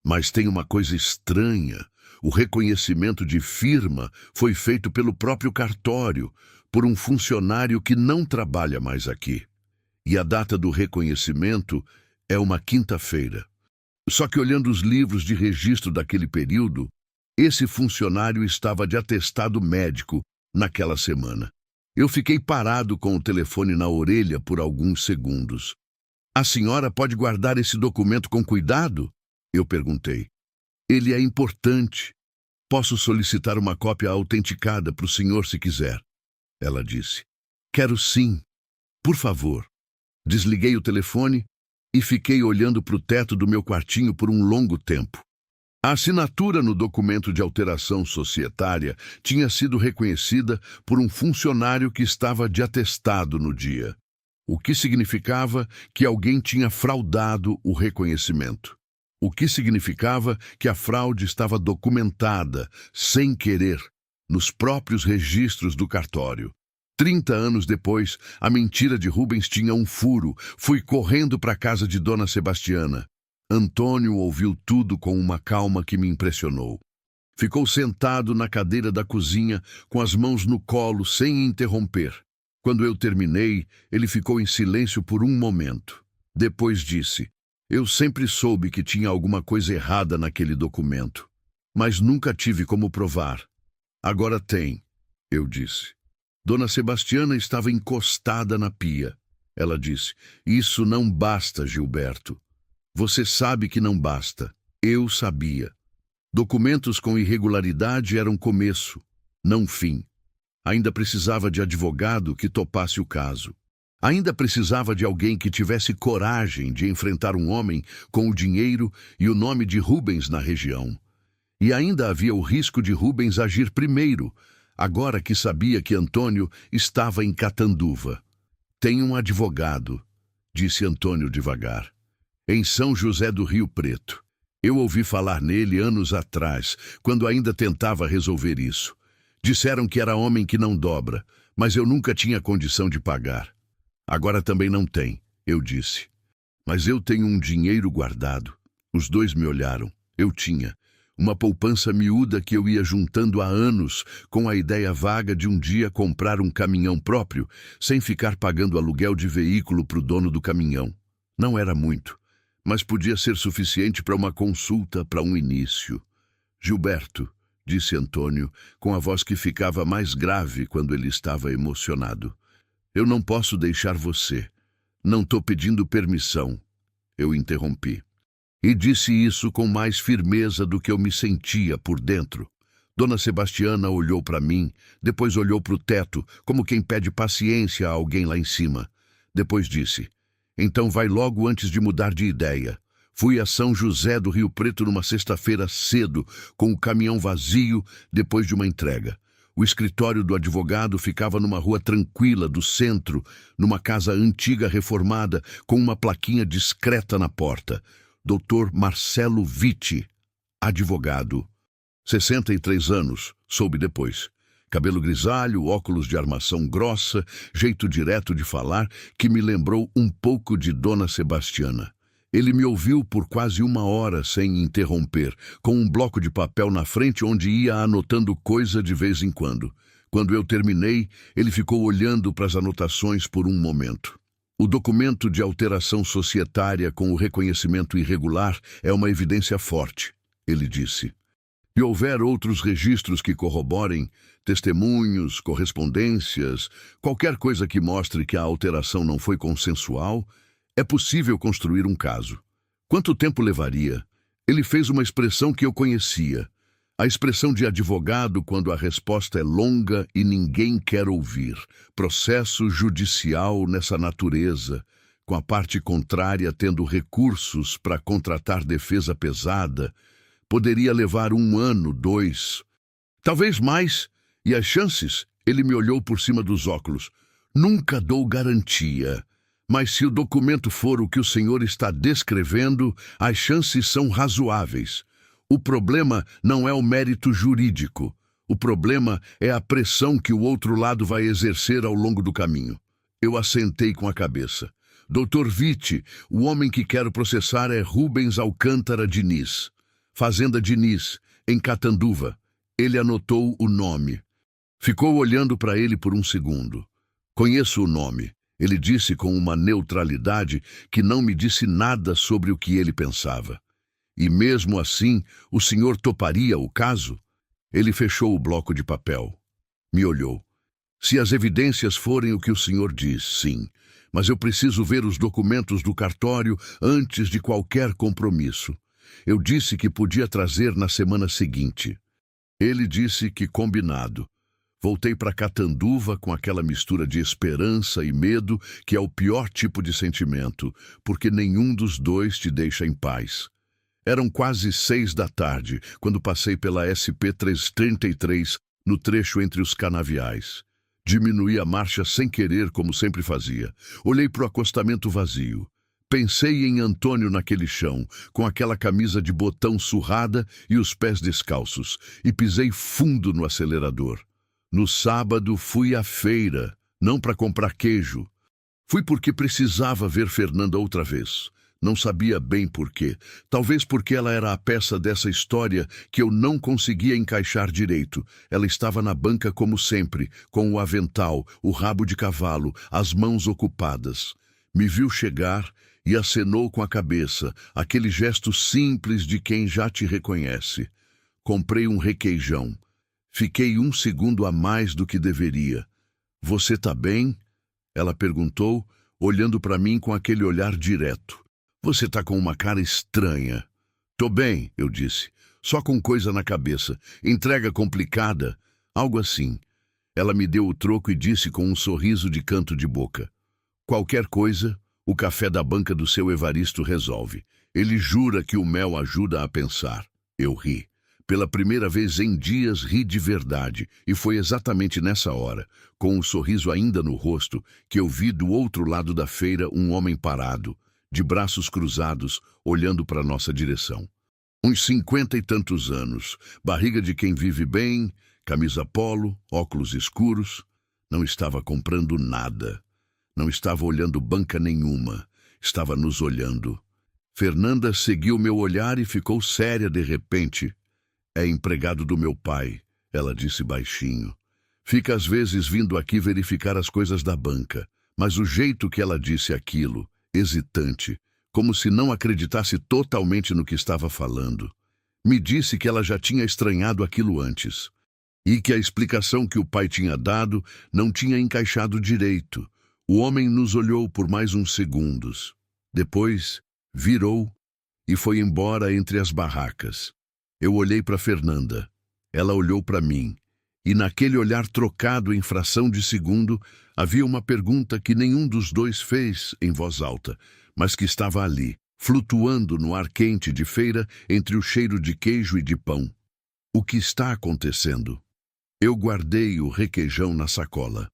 Speaker 1: Mas tem uma coisa estranha. O reconhecimento de firma foi feito pelo próprio cartório, por um funcionário que não trabalha mais aqui. E a data do reconhecimento é uma quinta-feira. Só que olhando os livros de registro daquele período, esse funcionário estava de atestado médico naquela semana. Eu fiquei parado com o telefone na orelha por alguns segundos. A senhora pode guardar esse documento com cuidado? Eu perguntei. Ele é importante. Posso solicitar uma cópia autenticada para o senhor se quiser. Ela disse. Quero sim. Por favor. Desliguei o telefone e fiquei olhando para o teto do meu quartinho por um longo tempo. A assinatura no documento de alteração societária tinha sido reconhecida por um funcionário que estava de atestado no dia, o que significava que alguém tinha fraudado o reconhecimento. O que significava que a fraude estava documentada, sem querer, nos próprios registros do cartório. 30 anos depois, a mentira de Rubens tinha um furo. Fui correndo para a casa de Dona Sebastiana. Antônio ouviu tudo com uma calma que me impressionou. Ficou sentado na cadeira da cozinha, com as mãos no colo, sem interromper. Quando eu terminei, ele ficou em silêncio por um momento. Depois disse, eu sempre soube que tinha alguma coisa errada naquele documento, mas nunca tive como provar. Agora tem, eu disse. Dona Sebastiana estava encostada na pia. Ela disse, isso não basta, Gilberto. Você sabe que não basta. Eu sabia. Documentos com irregularidade eram começo, não fim. Ainda precisava de advogado que topasse o caso. Ainda precisava de alguém que tivesse coragem de enfrentar um homem com o dinheiro e o nome de Rubens na região. E ainda havia o risco de Rubens agir primeiro, agora que sabia que Antônio estava em Catanduva. Tem um advogado, disse Antônio devagar, em São José do Rio Preto. Eu ouvi falar nele anos atrás, quando ainda tentava resolver isso. Disseram que era homem que não dobra, mas eu nunca tinha condição de pagar. Agora também não tem, eu disse. Mas eu tenho um dinheiro guardado. Os dois me olharam. Eu tinha. Uma poupança miúda que eu ia juntando há anos, com a ideia vaga de um dia comprar um caminhão próprio, sem ficar pagando aluguel de veículo para o dono do caminhão. Não era muito, mas podia ser suficiente para uma consulta, para um início. Gilberto, disse Antônio, com a voz que ficava mais grave quando ele estava emocionado. Eu não posso deixar você. Não estou pedindo permissão. Eu interrompi. E disse isso com mais firmeza do que eu me sentia por dentro. Dona Sebastiana olhou para mim, depois olhou para o teto, como quem pede paciência a alguém lá em cima. Depois disse, então vai logo antes de mudar de ideia. Fui a São José do Rio Preto numa sexta-feira cedo, com o caminhão vazio, depois de uma entrega. O escritório do advogado ficava numa rua tranquila do centro, numa casa antiga reformada, com uma plaquinha discreta na porta. Dr. Marcelo Vitti, advogado. 63 anos, soube depois. Cabelo grisalho, óculos de armação grossa, jeito direto de falar, que me lembrou um pouco de Dona Sebastiana. Ele me ouviu por quase 1 hora sem interromper, com um bloco de papel na frente onde ia anotando coisa de vez em quando. Quando eu terminei, ele ficou olhando para as anotações por um momento. O documento de alteração societária com o reconhecimento irregular é uma evidência forte, ele disse. Se houver outros registros que corroborem, testemunhos, correspondências, qualquer coisa que mostre que a alteração não foi consensual, é possível construir um caso. Quanto tempo levaria? Ele fez uma expressão que eu conhecia. A expressão de advogado quando a resposta é longa e ninguém quer ouvir. Processo judicial nessa natureza, com a parte contrária tendo recursos para contratar defesa pesada, poderia levar 1 ano, 2, talvez mais. E as chances? Ele me olhou por cima dos óculos. Nunca dou garantia. Mas se o documento for o que o senhor está descrevendo, as chances são razoáveis. O problema não é o mérito jurídico. O problema é a pressão que o outro lado vai exercer ao longo do caminho. Eu assentei com a cabeça. Dr. Vitti, o homem que quero processar é Rubens Alcântara Diniz. Fazenda Diniz, em Catanduva. Ele anotou o nome. Ficou olhando para ele por um segundo. Conheço o nome. Ele disse com uma neutralidade que não me disse nada sobre o que ele pensava. E mesmo assim, o senhor toparia o caso? Ele fechou o bloco de papel. Me olhou. Se as evidências forem o que o senhor diz, sim. Mas eu preciso ver os documentos do cartório antes de qualquer compromisso. Eu disse que podia trazer na semana seguinte. Ele disse que combinado. Voltei para Catanduva com aquela mistura de esperança e medo que é o pior tipo de sentimento, porque nenhum dos dois te deixa em paz. Eram quase 6 da tarde, quando passei pela SP-333, no trecho entre os canaviais. Diminuí a marcha sem querer, como sempre fazia. Olhei para o acostamento vazio. Pensei em Antônio naquele chão, com aquela camisa de botão surrada e os pés descalços, e pisei fundo no acelerador. No sábado fui à feira, não para comprar queijo. Fui porque precisava ver Fernanda outra vez. Não sabia bem por quê. Talvez porque ela era a peça dessa história que eu não conseguia encaixar direito. Ela estava na banca como sempre, com o avental, o rabo de cavalo, as mãos ocupadas. Me viu chegar e acenou com a cabeça, aquele gesto simples de quem já te reconhece. Comprei um requeijão. Fiquei 1 segundo a mais do que deveria. Você tá bem? Ela perguntou, olhando para mim com aquele olhar direto. Você tá com uma cara estranha. Tô bem, eu disse. Só com coisa na cabeça. Entrega complicada. Algo assim. Ela me deu o troco e disse com um sorriso de canto de boca. Qualquer coisa, o café da banca do seu Evaristo resolve. Ele jura que o mel ajuda a pensar. Eu ri. Pela primeira vez em dias ri de verdade, e foi exatamente nessa hora, com um sorriso ainda no rosto, que eu vi do outro lado da feira um homem parado, de braços cruzados, olhando para nossa direção. Uns 50 e tantos anos, barriga de quem vive bem, camisa polo, óculos escuros. Não estava comprando nada. Não estava olhando banca nenhuma. Estava nos olhando. Fernanda seguiu meu olhar e ficou séria de repente. É empregado do meu pai, ela disse baixinho. Fica às vezes vindo aqui verificar as coisas da banca, mas o jeito que ela disse aquilo, hesitante, como se não acreditasse totalmente no que estava falando, me disse que ela já tinha estranhado aquilo antes, e que a explicação que o pai tinha dado não tinha encaixado direito. O homem nos olhou por mais uns segundos. Depois, virou e foi embora entre as barracas. Eu olhei para Fernanda. Ela olhou para mim. E naquele olhar trocado em fração de segundo, havia uma pergunta que nenhum dos dois fez em voz alta, mas que estava ali, flutuando no ar quente de feira entre o cheiro de queijo e de pão. O que está acontecendo? Eu guardei o requeijão na sacola.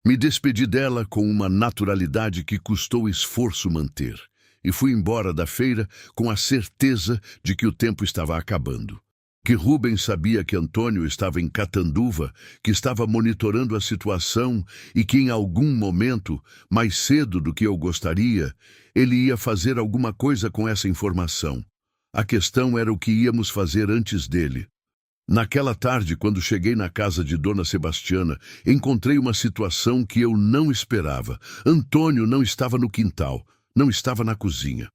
Speaker 1: Me despedi dela com uma naturalidade que custou esforço manter. E fui embora da feira com a certeza de que o tempo estava acabando. Que Rubens sabia que Antônio estava em Catanduva, que estava monitorando a situação e que em algum momento, mais cedo do que eu gostaria, ele ia fazer alguma coisa com essa informação. A questão era o que íamos fazer antes dele. Naquela tarde, quando cheguei na casa de Dona Sebastiana, encontrei uma situação que eu não esperava. Antônio não estava no quintal. Não estava na cozinha.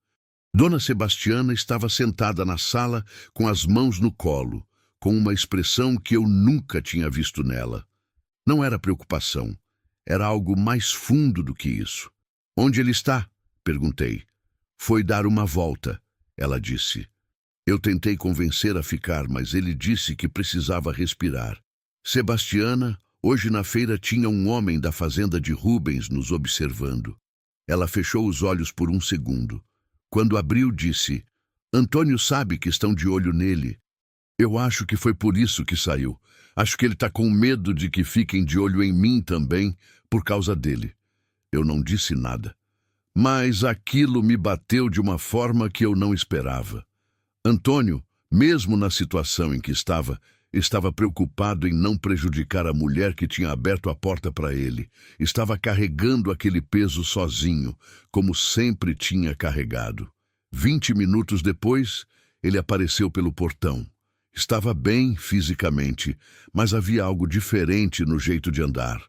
Speaker 1: Dona Sebastiana estava sentada na sala com as mãos no colo, com uma expressão que eu nunca tinha visto nela. Não era preocupação. Era algo mais fundo do que isso. Onde ele está? Perguntei. Foi dar uma volta, ela disse. Eu tentei convencer a ficar, mas ele disse que precisava respirar. Sebastiana, hoje na feira tinha um homem da fazenda de Rubens nos observando. Ela fechou os olhos por um segundo. Quando abriu, disse: Antônio sabe que estão de olho nele. Eu acho que foi por isso que saiu. Acho que ele está com medo de que fiquem de olho em mim também, por causa dele. Eu não disse nada. Mas aquilo me bateu de uma forma que eu não esperava. Antônio, mesmo na situação em que estava preocupado em não prejudicar a mulher que tinha aberto a porta para ele. Estava carregando aquele peso sozinho, como sempre tinha carregado. 20 minutos depois, ele apareceu pelo portão. Estava bem fisicamente, mas havia algo diferente no jeito de andar.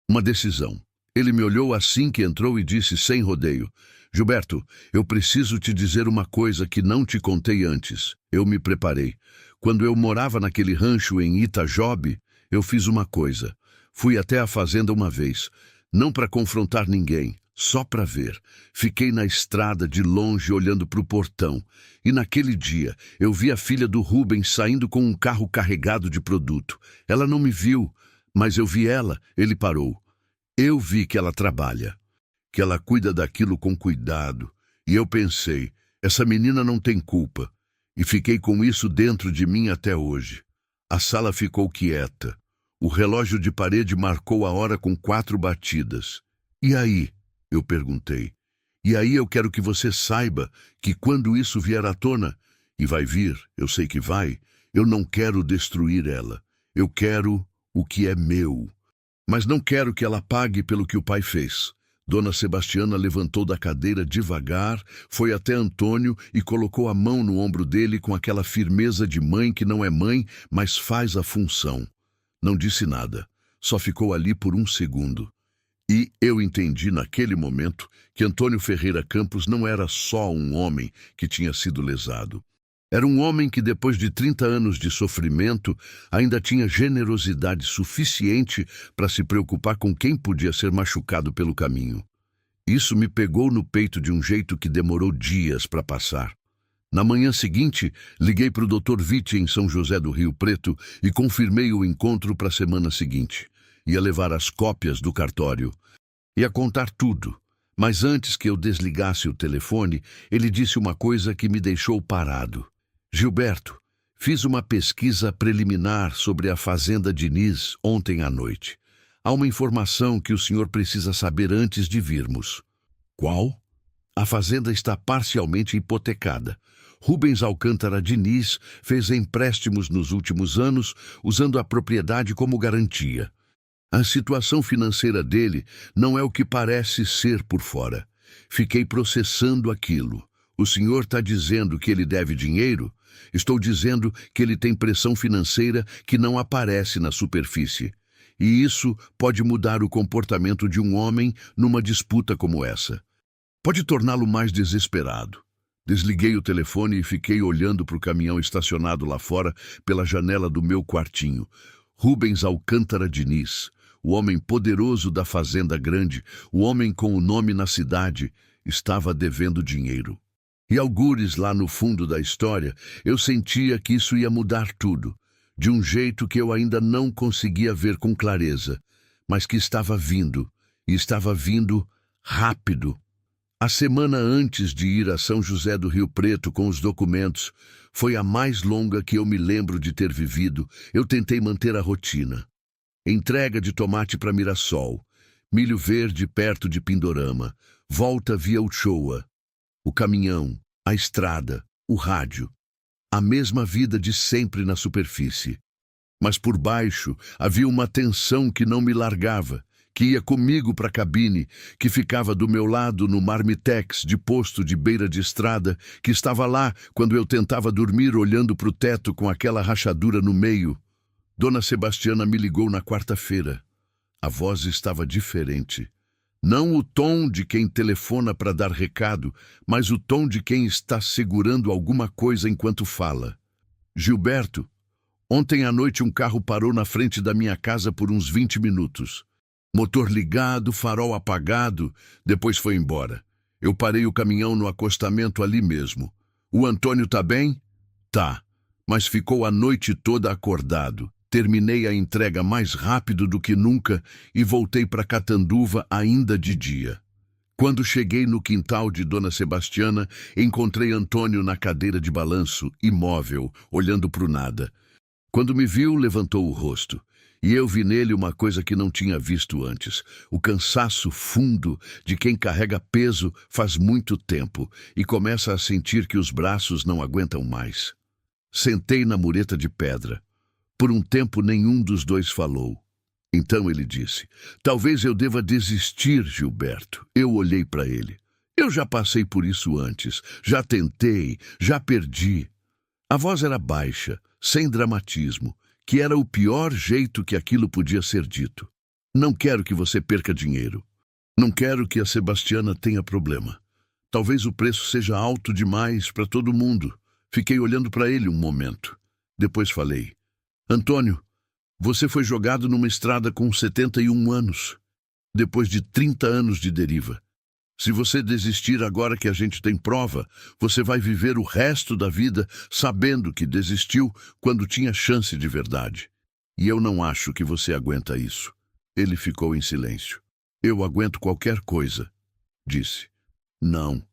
Speaker 1: Uma decisão. Ele me olhou assim que entrou e disse sem rodeio: Gilberto, eu preciso te dizer uma coisa que não te contei antes. Eu me preparei. Quando eu morava naquele rancho em Itajobi, eu fiz uma coisa. Fui até a fazenda uma vez, não para confrontar ninguém, só para ver. Fiquei na estrada de longe olhando para o portão. E naquele dia eu vi a filha do Rubens saindo com um carro carregado de produto. Ela não me viu, mas eu vi ela. Ele parou. Eu vi que ela trabalha, que ela cuida daquilo com cuidado. E eu pensei, essa menina não tem culpa. E fiquei com isso dentro de mim até hoje. A sala ficou quieta. O relógio de parede marcou a hora com 4 batidas. E aí? Eu perguntei. E aí eu quero que você saiba que quando isso vier à tona, e vai vir, eu sei que vai, eu não quero destruir ela. Eu quero o que é meu. Mas não quero que ela pague pelo que o pai fez. Dona Sebastiana levantou da cadeira devagar, foi até Antônio e colocou a mão no ombro dele com aquela firmeza de mãe que não é mãe, mas faz a função. Não disse nada, só ficou ali por um segundo. E eu entendi naquele momento que Antônio Ferreira Campos não era só um homem que tinha sido lesado. Era um homem que, depois de 30 anos de sofrimento, ainda tinha generosidade suficiente para se preocupar com quem podia ser machucado pelo caminho. Isso me pegou no peito de um jeito que demorou dias para passar. Na manhã seguinte, liguei para o Dr. Vitti em São José do Rio Preto e confirmei o encontro para a semana seguinte. Ia levar as cópias do cartório. Ia contar tudo. Mas antes que eu desligasse o telefone, ele disse uma coisa que me deixou parado. Gilberto, fiz uma pesquisa preliminar sobre a Fazenda Diniz ontem à noite. Há uma informação que o senhor precisa saber antes de virmos. Qual? A fazenda está parcialmente hipotecada. Rubens Alcântara Diniz fez empréstimos nos últimos anos, usando a propriedade como garantia. A situação financeira dele não é o que parece ser por fora. Fiquei processando aquilo. O senhor está dizendo que ele deve dinheiro? Estou dizendo que ele tem pressão financeira que não aparece na superfície. E isso pode mudar o comportamento de um homem numa disputa como essa. Pode torná-lo mais desesperado. Desliguei o telefone e fiquei olhando para o caminhão estacionado lá fora pela janela do meu quartinho. Rubens Alcântara Diniz, o homem poderoso da fazenda grande, o homem com o nome na cidade, estava devendo dinheiro. E algures lá no fundo da história, eu sentia que isso ia mudar tudo, de um jeito que eu ainda não conseguia ver com clareza, mas que estava vindo, e estava vindo rápido. A semana antes de ir a São José do Rio Preto com os documentos, foi a mais longa que eu me lembro de ter vivido. Eu tentei manter a rotina. Entrega de tomate para Mirassol, milho verde perto de Pindorama, volta via Uchoa. O caminhão, a estrada, o rádio. A mesma vida de sempre na superfície. Mas por baixo havia uma tensão que não me largava, que ia comigo para a cabine, que ficava do meu lado no marmitex de posto de beira de estrada, que estava lá quando eu tentava dormir olhando para o teto com aquela rachadura no meio. Dona Sebastiana me ligou na quarta-feira. A voz estava diferente. Não o tom de quem telefona para dar recado, mas o tom de quem está segurando alguma coisa enquanto fala. Gilberto, Ontem à noite um carro parou na frente da minha casa por uns 20 minutos. Motor ligado, farol apagado, depois foi embora. Eu parei o caminhão no acostamento ali mesmo. O Antônio tá bem? Tá, mas ficou a noite toda acordado. Terminei a entrega mais rápido do que nunca e voltei para Catanduva ainda de dia. Quando cheguei no quintal de Dona Sebastiana, encontrei Antônio na cadeira de balanço, imóvel, olhando para o nada. Quando me viu, levantou o rosto. E eu vi nele uma coisa que não tinha visto antes. O cansaço fundo de quem carrega peso faz muito tempo e começa a sentir que os braços não aguentam mais. Sentei na mureta de pedra. Por um tempo nenhum dos dois falou. Então ele disse: talvez eu deva desistir, Gilberto. Eu olhei para ele. Eu já passei por isso antes. Já tentei, já perdi. A voz era baixa, sem dramatismo, que era o pior jeito que aquilo podia ser dito. Não quero que você perca dinheiro. Não quero que a Sebastiana tenha problema. Talvez o preço seja alto demais para todo mundo. Fiquei olhando para ele um momento. Depois falei: Antônio, você foi jogado numa estrada com 71 anos, depois de 30 anos de deriva. Se você desistir agora que a gente tem prova, você vai viver o resto da vida sabendo que desistiu quando tinha chance de verdade. E eu não acho que você aguenta isso. Ele ficou em silêncio. Eu aguento qualquer coisa, disse. Não,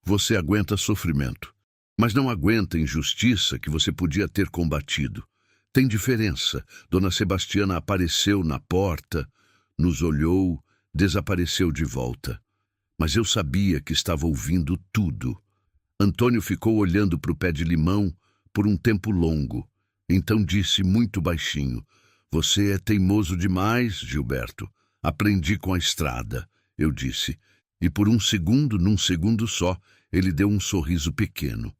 Speaker 1: você aguenta sofrimento, mas não aguenta injustiça que você podia ter combatido. Tem diferença. Dona Sebastiana apareceu na porta, nos olhou, desapareceu de volta. Mas eu sabia que estava ouvindo tudo. Antônio ficou olhando para o pé de limão por um tempo longo. Então disse muito baixinho: você é teimoso demais, Gilberto. Aprendi com a estrada, eu disse. E por um segundo, num segundo só, ele deu um sorriso pequeno.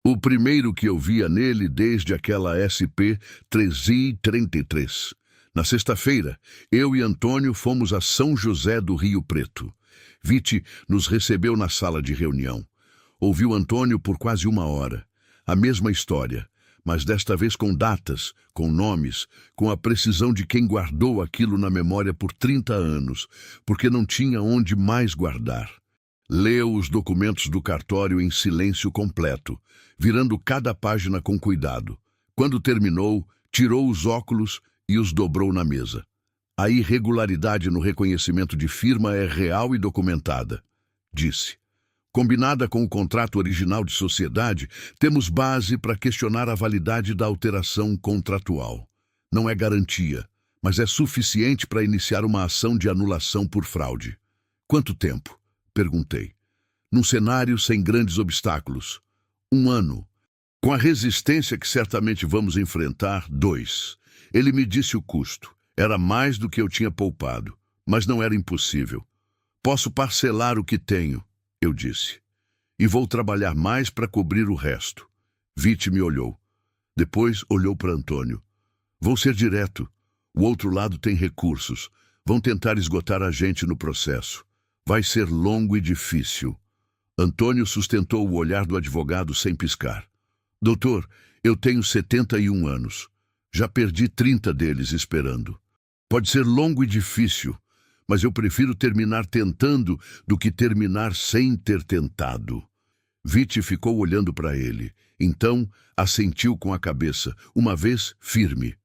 Speaker 1: O primeiro que eu via nele desde aquela SP 333. Na sexta-feira, eu e Antônio fomos a São José do Rio Preto. Vite nos recebeu na sala de reunião. Ouviu Antônio por quase 1 hora. A mesma história, mas desta vez com datas, com nomes, com a precisão de quem guardou aquilo na memória por 30 anos, porque não tinha onde mais guardar. Leu os documentos do cartório em silêncio completo, virando cada página com cuidado. Quando terminou, tirou os óculos e os dobrou na mesa. A irregularidade no reconhecimento de firma é real e documentada, disse. Combinada com o contrato original de sociedade, temos base para questionar a validade da alteração contratual. Não é garantia, mas é suficiente para iniciar uma ação de anulação por fraude. Quanto tempo? Perguntei. Num cenário sem grandes obstáculos. 1 ano. Com a resistência que certamente vamos enfrentar, 2. Ele me disse o custo. Era mais do que eu tinha poupado, mas não era impossível. Posso parcelar o que tenho, eu disse. E vou trabalhar mais para cobrir o resto. Vite me olhou. Depois olhou para Antônio. Vou ser direto. O outro lado tem recursos. Vão tentar esgotar a gente no processo. Vai ser longo e difícil. Antônio sustentou o olhar do advogado sem piscar. Doutor, eu tenho 71 anos. Já perdi 30 deles esperando. Pode ser longo e difícil, mas eu prefiro terminar tentando do que terminar sem ter tentado. Vite ficou olhando para ele. Então, assentiu com a cabeça, uma vez firme.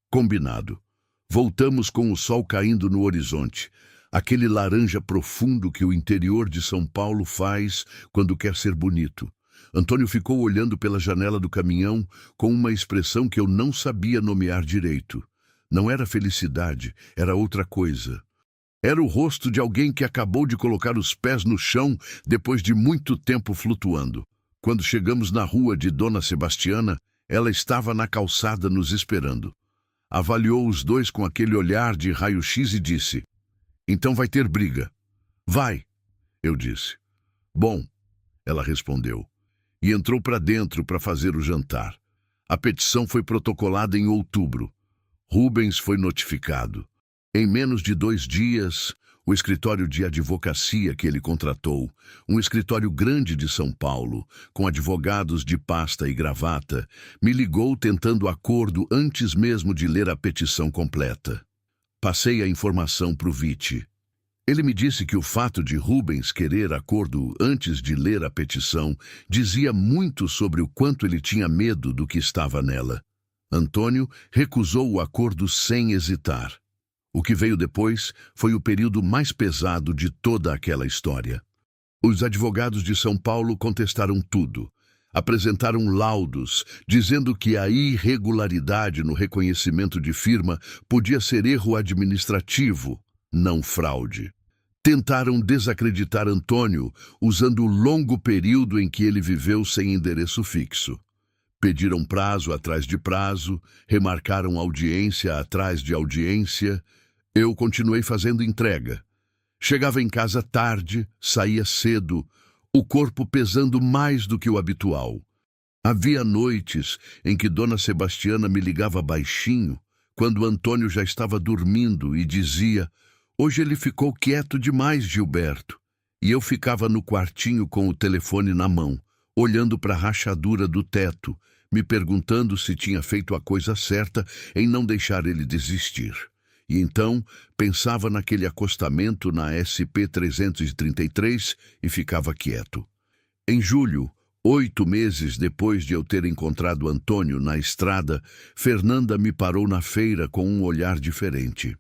Speaker 1: Combinado. Voltamos com o sol caindo no horizonte. Aquele laranja profundo que o interior de São Paulo faz quando quer ser bonito. Antônio ficou olhando pela janela do caminhão com uma expressão que eu não sabia nomear direito. Não era felicidade, era outra coisa. Era o rosto de alguém que acabou de colocar os pés no chão depois de muito tempo flutuando. Quando chegamos na rua de Dona Sebastiana, ela estava na calçada nos esperando. Avaliou os dois com aquele olhar de raio-x e disse: então vai ter briga. Vai, eu disse. Bom, ela respondeu. E entrou para dentro para fazer o jantar. A petição foi protocolada em outubro. Rubens foi notificado. Em menos de 2 dias, o escritório de advocacia que ele contratou, um escritório grande de São Paulo, com advogados de pasta e gravata, me ligou tentando acordo antes mesmo de ler a petição completa. Passei a informação para o Vitti. Ele me disse que o fato de Rubens querer acordo antes de ler a petição dizia muito sobre o quanto ele tinha medo do que estava nela. Antônio recusou o acordo sem hesitar. O que veio depois foi o período mais pesado de toda aquela história. Os advogados de São Paulo contestaram tudo. Apresentaram laudos, dizendo que a irregularidade no reconhecimento de firma podia ser erro administrativo, não fraude. Tentaram desacreditar Antônio, usando o longo período em que ele viveu sem endereço fixo. Pediram prazo atrás de prazo, remarcaram audiência atrás de audiência. Eu continuei fazendo entrega. Chegava em casa tarde, saía cedo, o corpo pesando mais do que o habitual. Havia noites em que Dona Sebastiana me ligava baixinho, quando Antônio já estava dormindo e dizia: "Hoje ele ficou quieto demais, Gilberto." E eu ficava no quartinho com o telefone na mão, olhando para a rachadura do teto, me perguntando se tinha feito a coisa certa em não deixar ele desistir. E então pensava naquele acostamento na SP-333 e ficava quieto. Em julho, 8 meses depois de eu ter encontrado Antônio na estrada, Fernanda me parou na feira com um olhar diferente.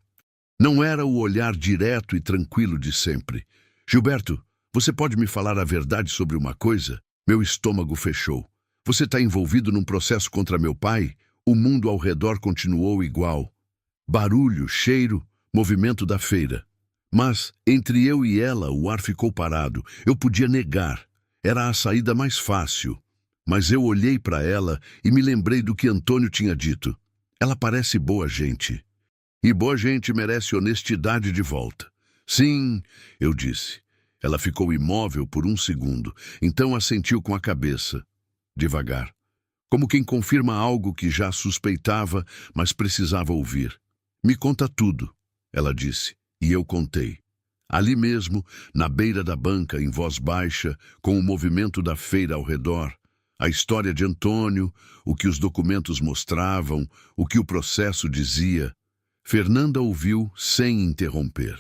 Speaker 1: Não era o olhar direto e tranquilo de sempre. "Gilberto, você pode me falar a verdade sobre uma coisa?" Meu estômago fechou. "Você está envolvido num processo contra meu pai?" O mundo ao redor continuou igual. Barulho, cheiro, movimento da feira. Mas, entre eu e ela, o ar ficou parado. Eu podia negar. Era a saída mais fácil. Mas eu olhei para ela e me lembrei do que Antônio tinha dito. Ela parece boa gente. E boa gente merece honestidade de volta. "Sim", eu disse. Ela ficou imóvel por um segundo, então assentiu com a cabeça. Devagar. Como quem confirma algo que já suspeitava, mas precisava ouvir. "Me conta tudo", ela disse, e eu contei. Ali mesmo, na beira da banca, em voz baixa, com o movimento da feira ao redor, a história de Antônio, o que os documentos mostravam, o que o processo dizia. Fernanda ouviu sem interromper.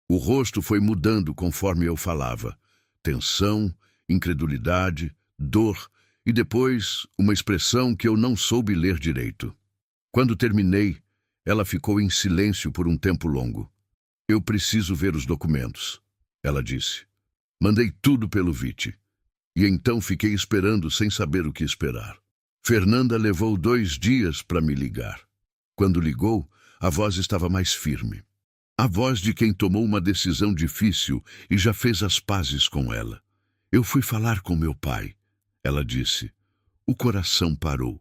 Speaker 1: O rosto foi mudando conforme eu falava. Tensão, incredulidade, dor e depois uma expressão que eu não soube ler direito. Quando terminei, ela ficou em silêncio por um tempo longo. "Eu preciso ver os documentos", ela disse. Mandei tudo pelo Vitti. E então fiquei esperando sem saber o que esperar. Fernanda levou 2 dias para me ligar. Quando ligou, a voz estava mais firme. A voz de quem tomou uma decisão difícil e já fez as pazes com ela. "Eu fui falar com meu pai", ela disse. O coração parou.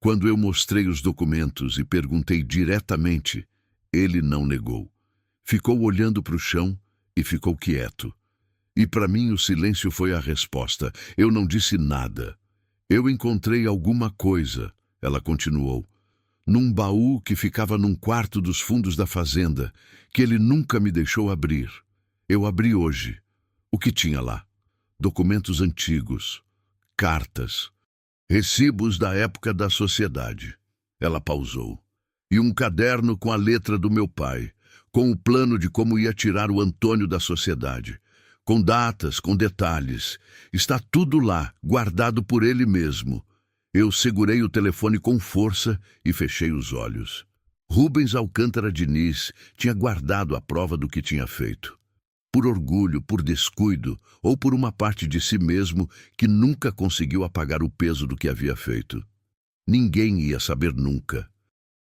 Speaker 1: Quando eu mostrei os documentos e perguntei diretamente, ele não negou. Ficou olhando para o chão e ficou quieto. E para mim o silêncio foi a resposta. Eu não disse nada. "Eu encontrei alguma coisa", ela continuou, "num baú que ficava num quarto dos fundos da fazenda, que ele nunca me deixou abrir. Eu abri hoje. O que tinha lá? Documentos antigos, cartas, recibos da época da sociedade." Ela pausou. "E um caderno com a letra do meu pai, com o plano de como ia tirar o Antônio da sociedade. Com datas, com detalhes. Está tudo lá, guardado por ele mesmo." Eu segurei o telefone com força e fechei os olhos. Rubens Alcântara Diniz tinha guardado a prova do que tinha feito. Por orgulho, por descuido, ou por uma parte de si mesmo que nunca conseguiu apagar o peso do que havia feito. Ninguém ia saber nunca.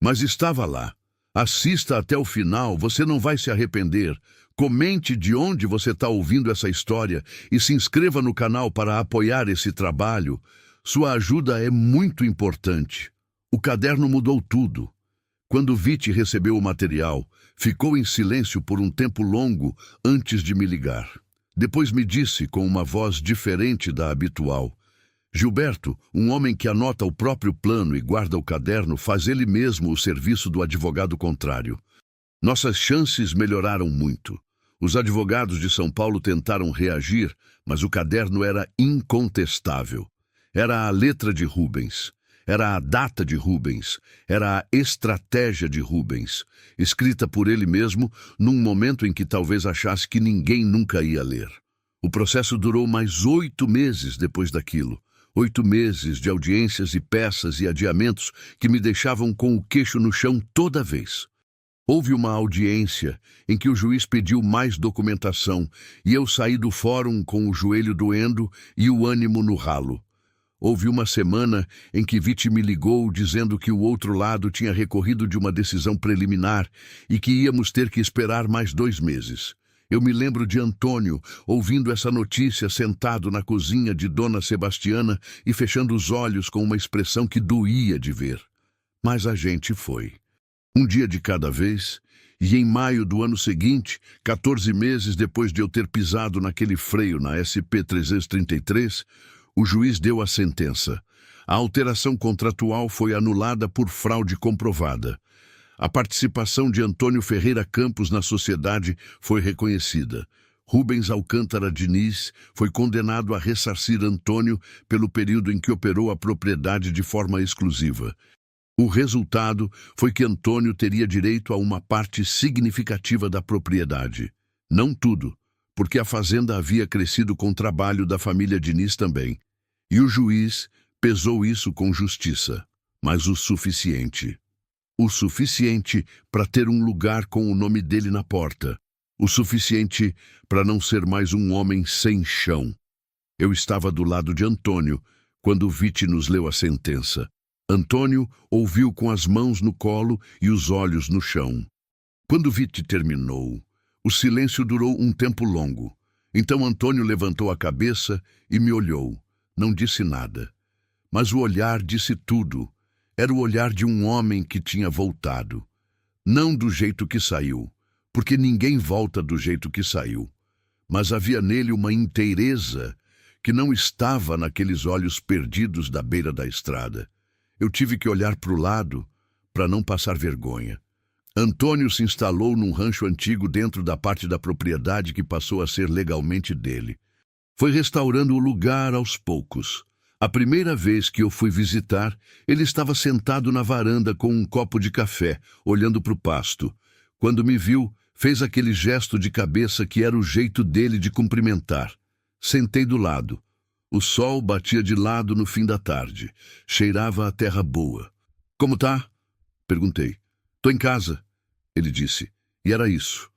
Speaker 1: Mas estava lá. Assista até o final, você não vai se arrepender. Comente de onde você está ouvindo essa história e se inscreva no canal para apoiar esse trabalho. Sua ajuda é muito importante. O caderno mudou tudo. Quando Vitti recebeu o material, ficou em silêncio por um tempo longo antes de me ligar. Depois me disse, com uma voz diferente da habitual: "Gilberto, um homem que anota o próprio plano e guarda o caderno faz ele mesmo o serviço do advogado contrário. Nossas chances melhoraram muito. Os advogados de São Paulo tentaram reagir, mas o caderno era incontestável. Era a letra de Rubens, era a data de Rubens, era a estratégia de Rubens, escrita por ele mesmo num momento em que talvez achasse que ninguém nunca ia ler. O processo durou mais 8 meses depois daquilo. 8 meses de audiências e peças e adiamentos que me deixavam com o queixo no chão toda vez. Houve uma audiência em que o juiz pediu mais documentação e eu saí do fórum com o joelho doendo e o ânimo no ralo. Houve uma semana em que Viti me ligou dizendo que o outro lado tinha recorrido de uma decisão preliminar e que íamos ter que esperar mais 2 meses. Eu me lembro de Antônio ouvindo essa notícia sentado na cozinha de Dona Sebastiana e fechando os olhos com uma expressão que doía de ver. Mas a gente foi. Um dia de cada vez, e em maio do ano seguinte, 14 meses depois de eu ter pisado naquele freio na SP-333, o juiz deu a sentença. A alteração contratual foi anulada por fraude comprovada. A participação de Antônio Ferreira Campos na sociedade foi reconhecida. Rubens Alcântara Diniz foi condenado a ressarcir Antônio pelo período em que operou a propriedade de forma exclusiva. O resultado foi que Antônio teria direito a uma parte significativa da propriedade. Não tudo, porque a fazenda havia crescido com o trabalho da família Diniz também. E o juiz pesou isso com justiça, mas o suficiente. O suficiente para ter um lugar com o nome dele na porta. O suficiente para não ser mais um homem sem chão. Eu estava do lado de Antônio quando Viti nos leu a sentença. Antônio ouviu com as mãos no colo e os olhos no chão. Quando Viti terminou, o silêncio durou um tempo longo. Então Antônio levantou a cabeça e me olhou. Não disse nada. Mas o olhar disse tudo. Era o olhar de um homem que tinha voltado. Não do jeito que saiu, porque ninguém volta do jeito que saiu. Mas havia nele uma inteireza que não estava naqueles olhos perdidos da beira da estrada. Eu tive que olhar para o lado para não passar vergonha. Antônio se instalou num rancho antigo dentro da parte da propriedade que passou a ser legalmente dele. Foi restaurando o lugar aos poucos. A primeira vez que eu fui visitar, ele estava sentado na varanda com um copo de café, olhando para o pasto. Quando me viu, fez aquele gesto de cabeça que era o jeito dele de cumprimentar. Sentei do lado. O sol batia de lado no fim da tarde. Cheirava a terra boa. "Como tá?" Perguntei. "Tô em casa", ele disse. E era isso.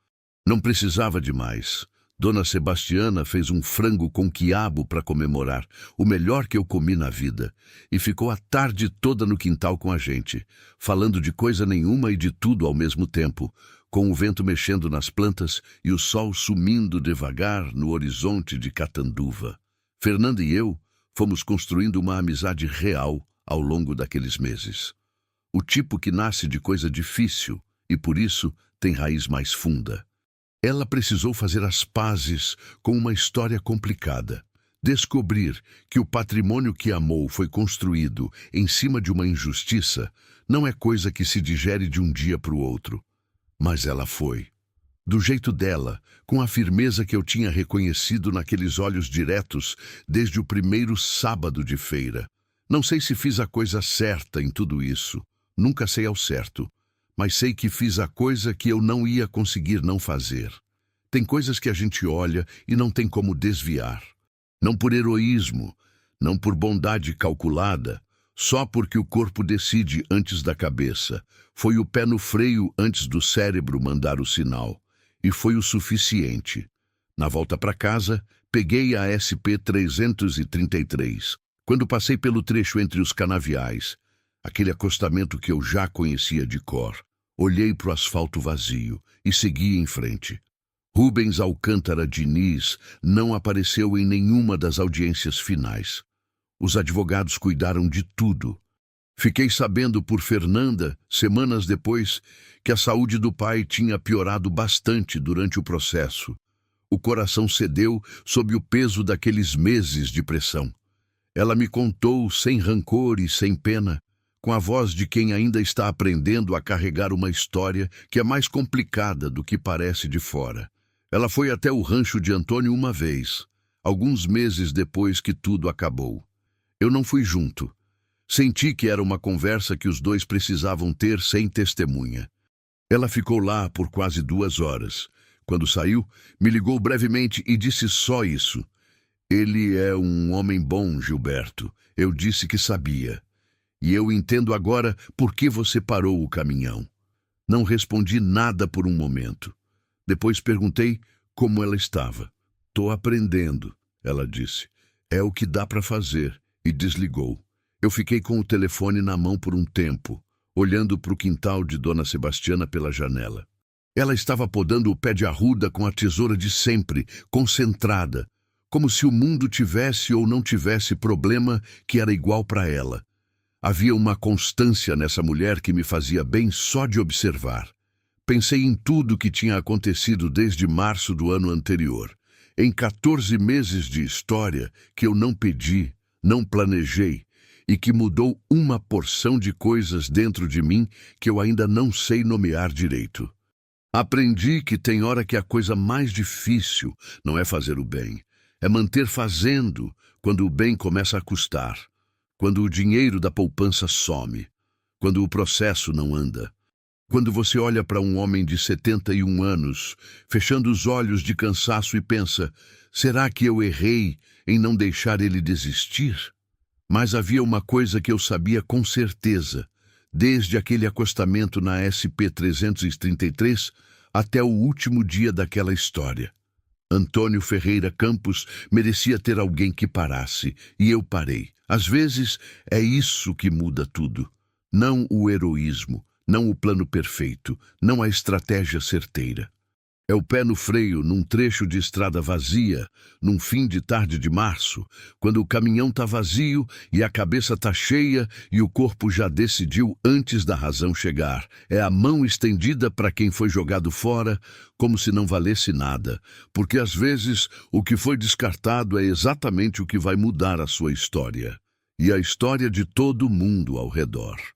Speaker 1: Não precisava de mais. Dona Sebastiana fez um frango com quiabo para comemorar, o melhor que eu comi na vida, e ficou a tarde toda no quintal com a gente, falando de coisa nenhuma e de tudo ao mesmo tempo, com o vento mexendo nas plantas e o sol sumindo devagar no horizonte de Catanduva. Fernanda e eu fomos construindo uma amizade real ao longo daqueles meses. O tipo que nasce de coisa difícil e, por isso, tem raiz mais funda. Ela precisou fazer as pazes com uma história complicada. Descobrir que o patrimônio que amou foi construído em cima de uma injustiça não é coisa que se digere de um dia para o outro. Mas ela foi. Do jeito dela, com a firmeza que eu tinha reconhecido naqueles olhos diretos desde o primeiro sábado de feira. Não sei se fiz a coisa certa em tudo isso. Nunca sei ao certo. Mas sei que fiz a coisa que eu não ia conseguir não fazer. Tem coisas que a gente olha e não tem como desviar. Não por heroísmo, não por bondade calculada, só porque o corpo decide antes da cabeça. Foi o pé no freio antes do cérebro mandar o sinal. E foi o suficiente. Na volta para casa, peguei a SP-333. Quando passei pelo trecho entre os canaviais, aquele acostamento que eu já conhecia de cor, olhei para o asfalto vazio e segui em frente. Rubens Alcântara Diniz não apareceu em nenhuma das audiências finais. Os advogados cuidaram de tudo. Fiquei sabendo por Fernanda, semanas depois, que a saúde do pai tinha piorado bastante durante o processo. O coração cedeu sob o peso daqueles meses de pressão. Ela me contou sem rancor e sem pena com a voz de quem ainda está aprendendo a carregar uma história que é mais complicada do que parece de fora. Ela foi até o rancho de Antônio uma vez, alguns meses depois que tudo acabou. Eu não fui junto. Senti que era uma conversa que os dois precisavam ter sem testemunha. Ela ficou lá por quase 2 horas. Quando saiu, me ligou brevemente e disse só isso. Ele é um homem bom, Gilberto. Eu disse que sabia. E eu entendo agora por que você parou o caminhão. Não respondi nada por um momento. Depois perguntei como ela estava. Tô aprendendo, ela disse. É o que dá para fazer. E desligou. Eu fiquei com o telefone na mão por um tempo, olhando para o quintal de Dona Sebastiana pela janela. Ela estava podando o pé de arruda com a tesoura de sempre, concentrada, como se o mundo tivesse ou não tivesse problema que era igual para ela. Havia uma constância nessa mulher que me fazia bem só de observar. Pensei em tudo que tinha acontecido desde março do ano anterior, em 14 meses de história que eu não pedi, não planejei, e que mudou uma porção de coisas dentro de mim que eu ainda não sei nomear direito. Aprendi que tem hora que a coisa mais difícil não é fazer o bem, é manter fazendo quando o bem começa a custar, quando o dinheiro da poupança some, quando o processo não anda. Quando você olha para um homem de 71 anos, fechando os olhos de cansaço e pensa, será que eu errei em não deixar ele desistir? Mas havia uma coisa que eu sabia com certeza, desde aquele acostamento na SP-333 até o último dia daquela história. Antônio Ferreira Campos merecia ter alguém que parasse, e eu parei. Às vezes é isso que muda tudo. Não o heroísmo, não o plano perfeito, não a estratégia certeira. É o pé no freio num trecho de estrada vazia, num fim de tarde de março, quando o caminhão tá vazio e a cabeça tá cheia e o corpo já decidiu antes da razão chegar. É a mão estendida para quem foi jogado fora, como se não valesse nada, porque às vezes o que foi descartado é exatamente o que vai mudar a sua história e a história de todo mundo ao redor.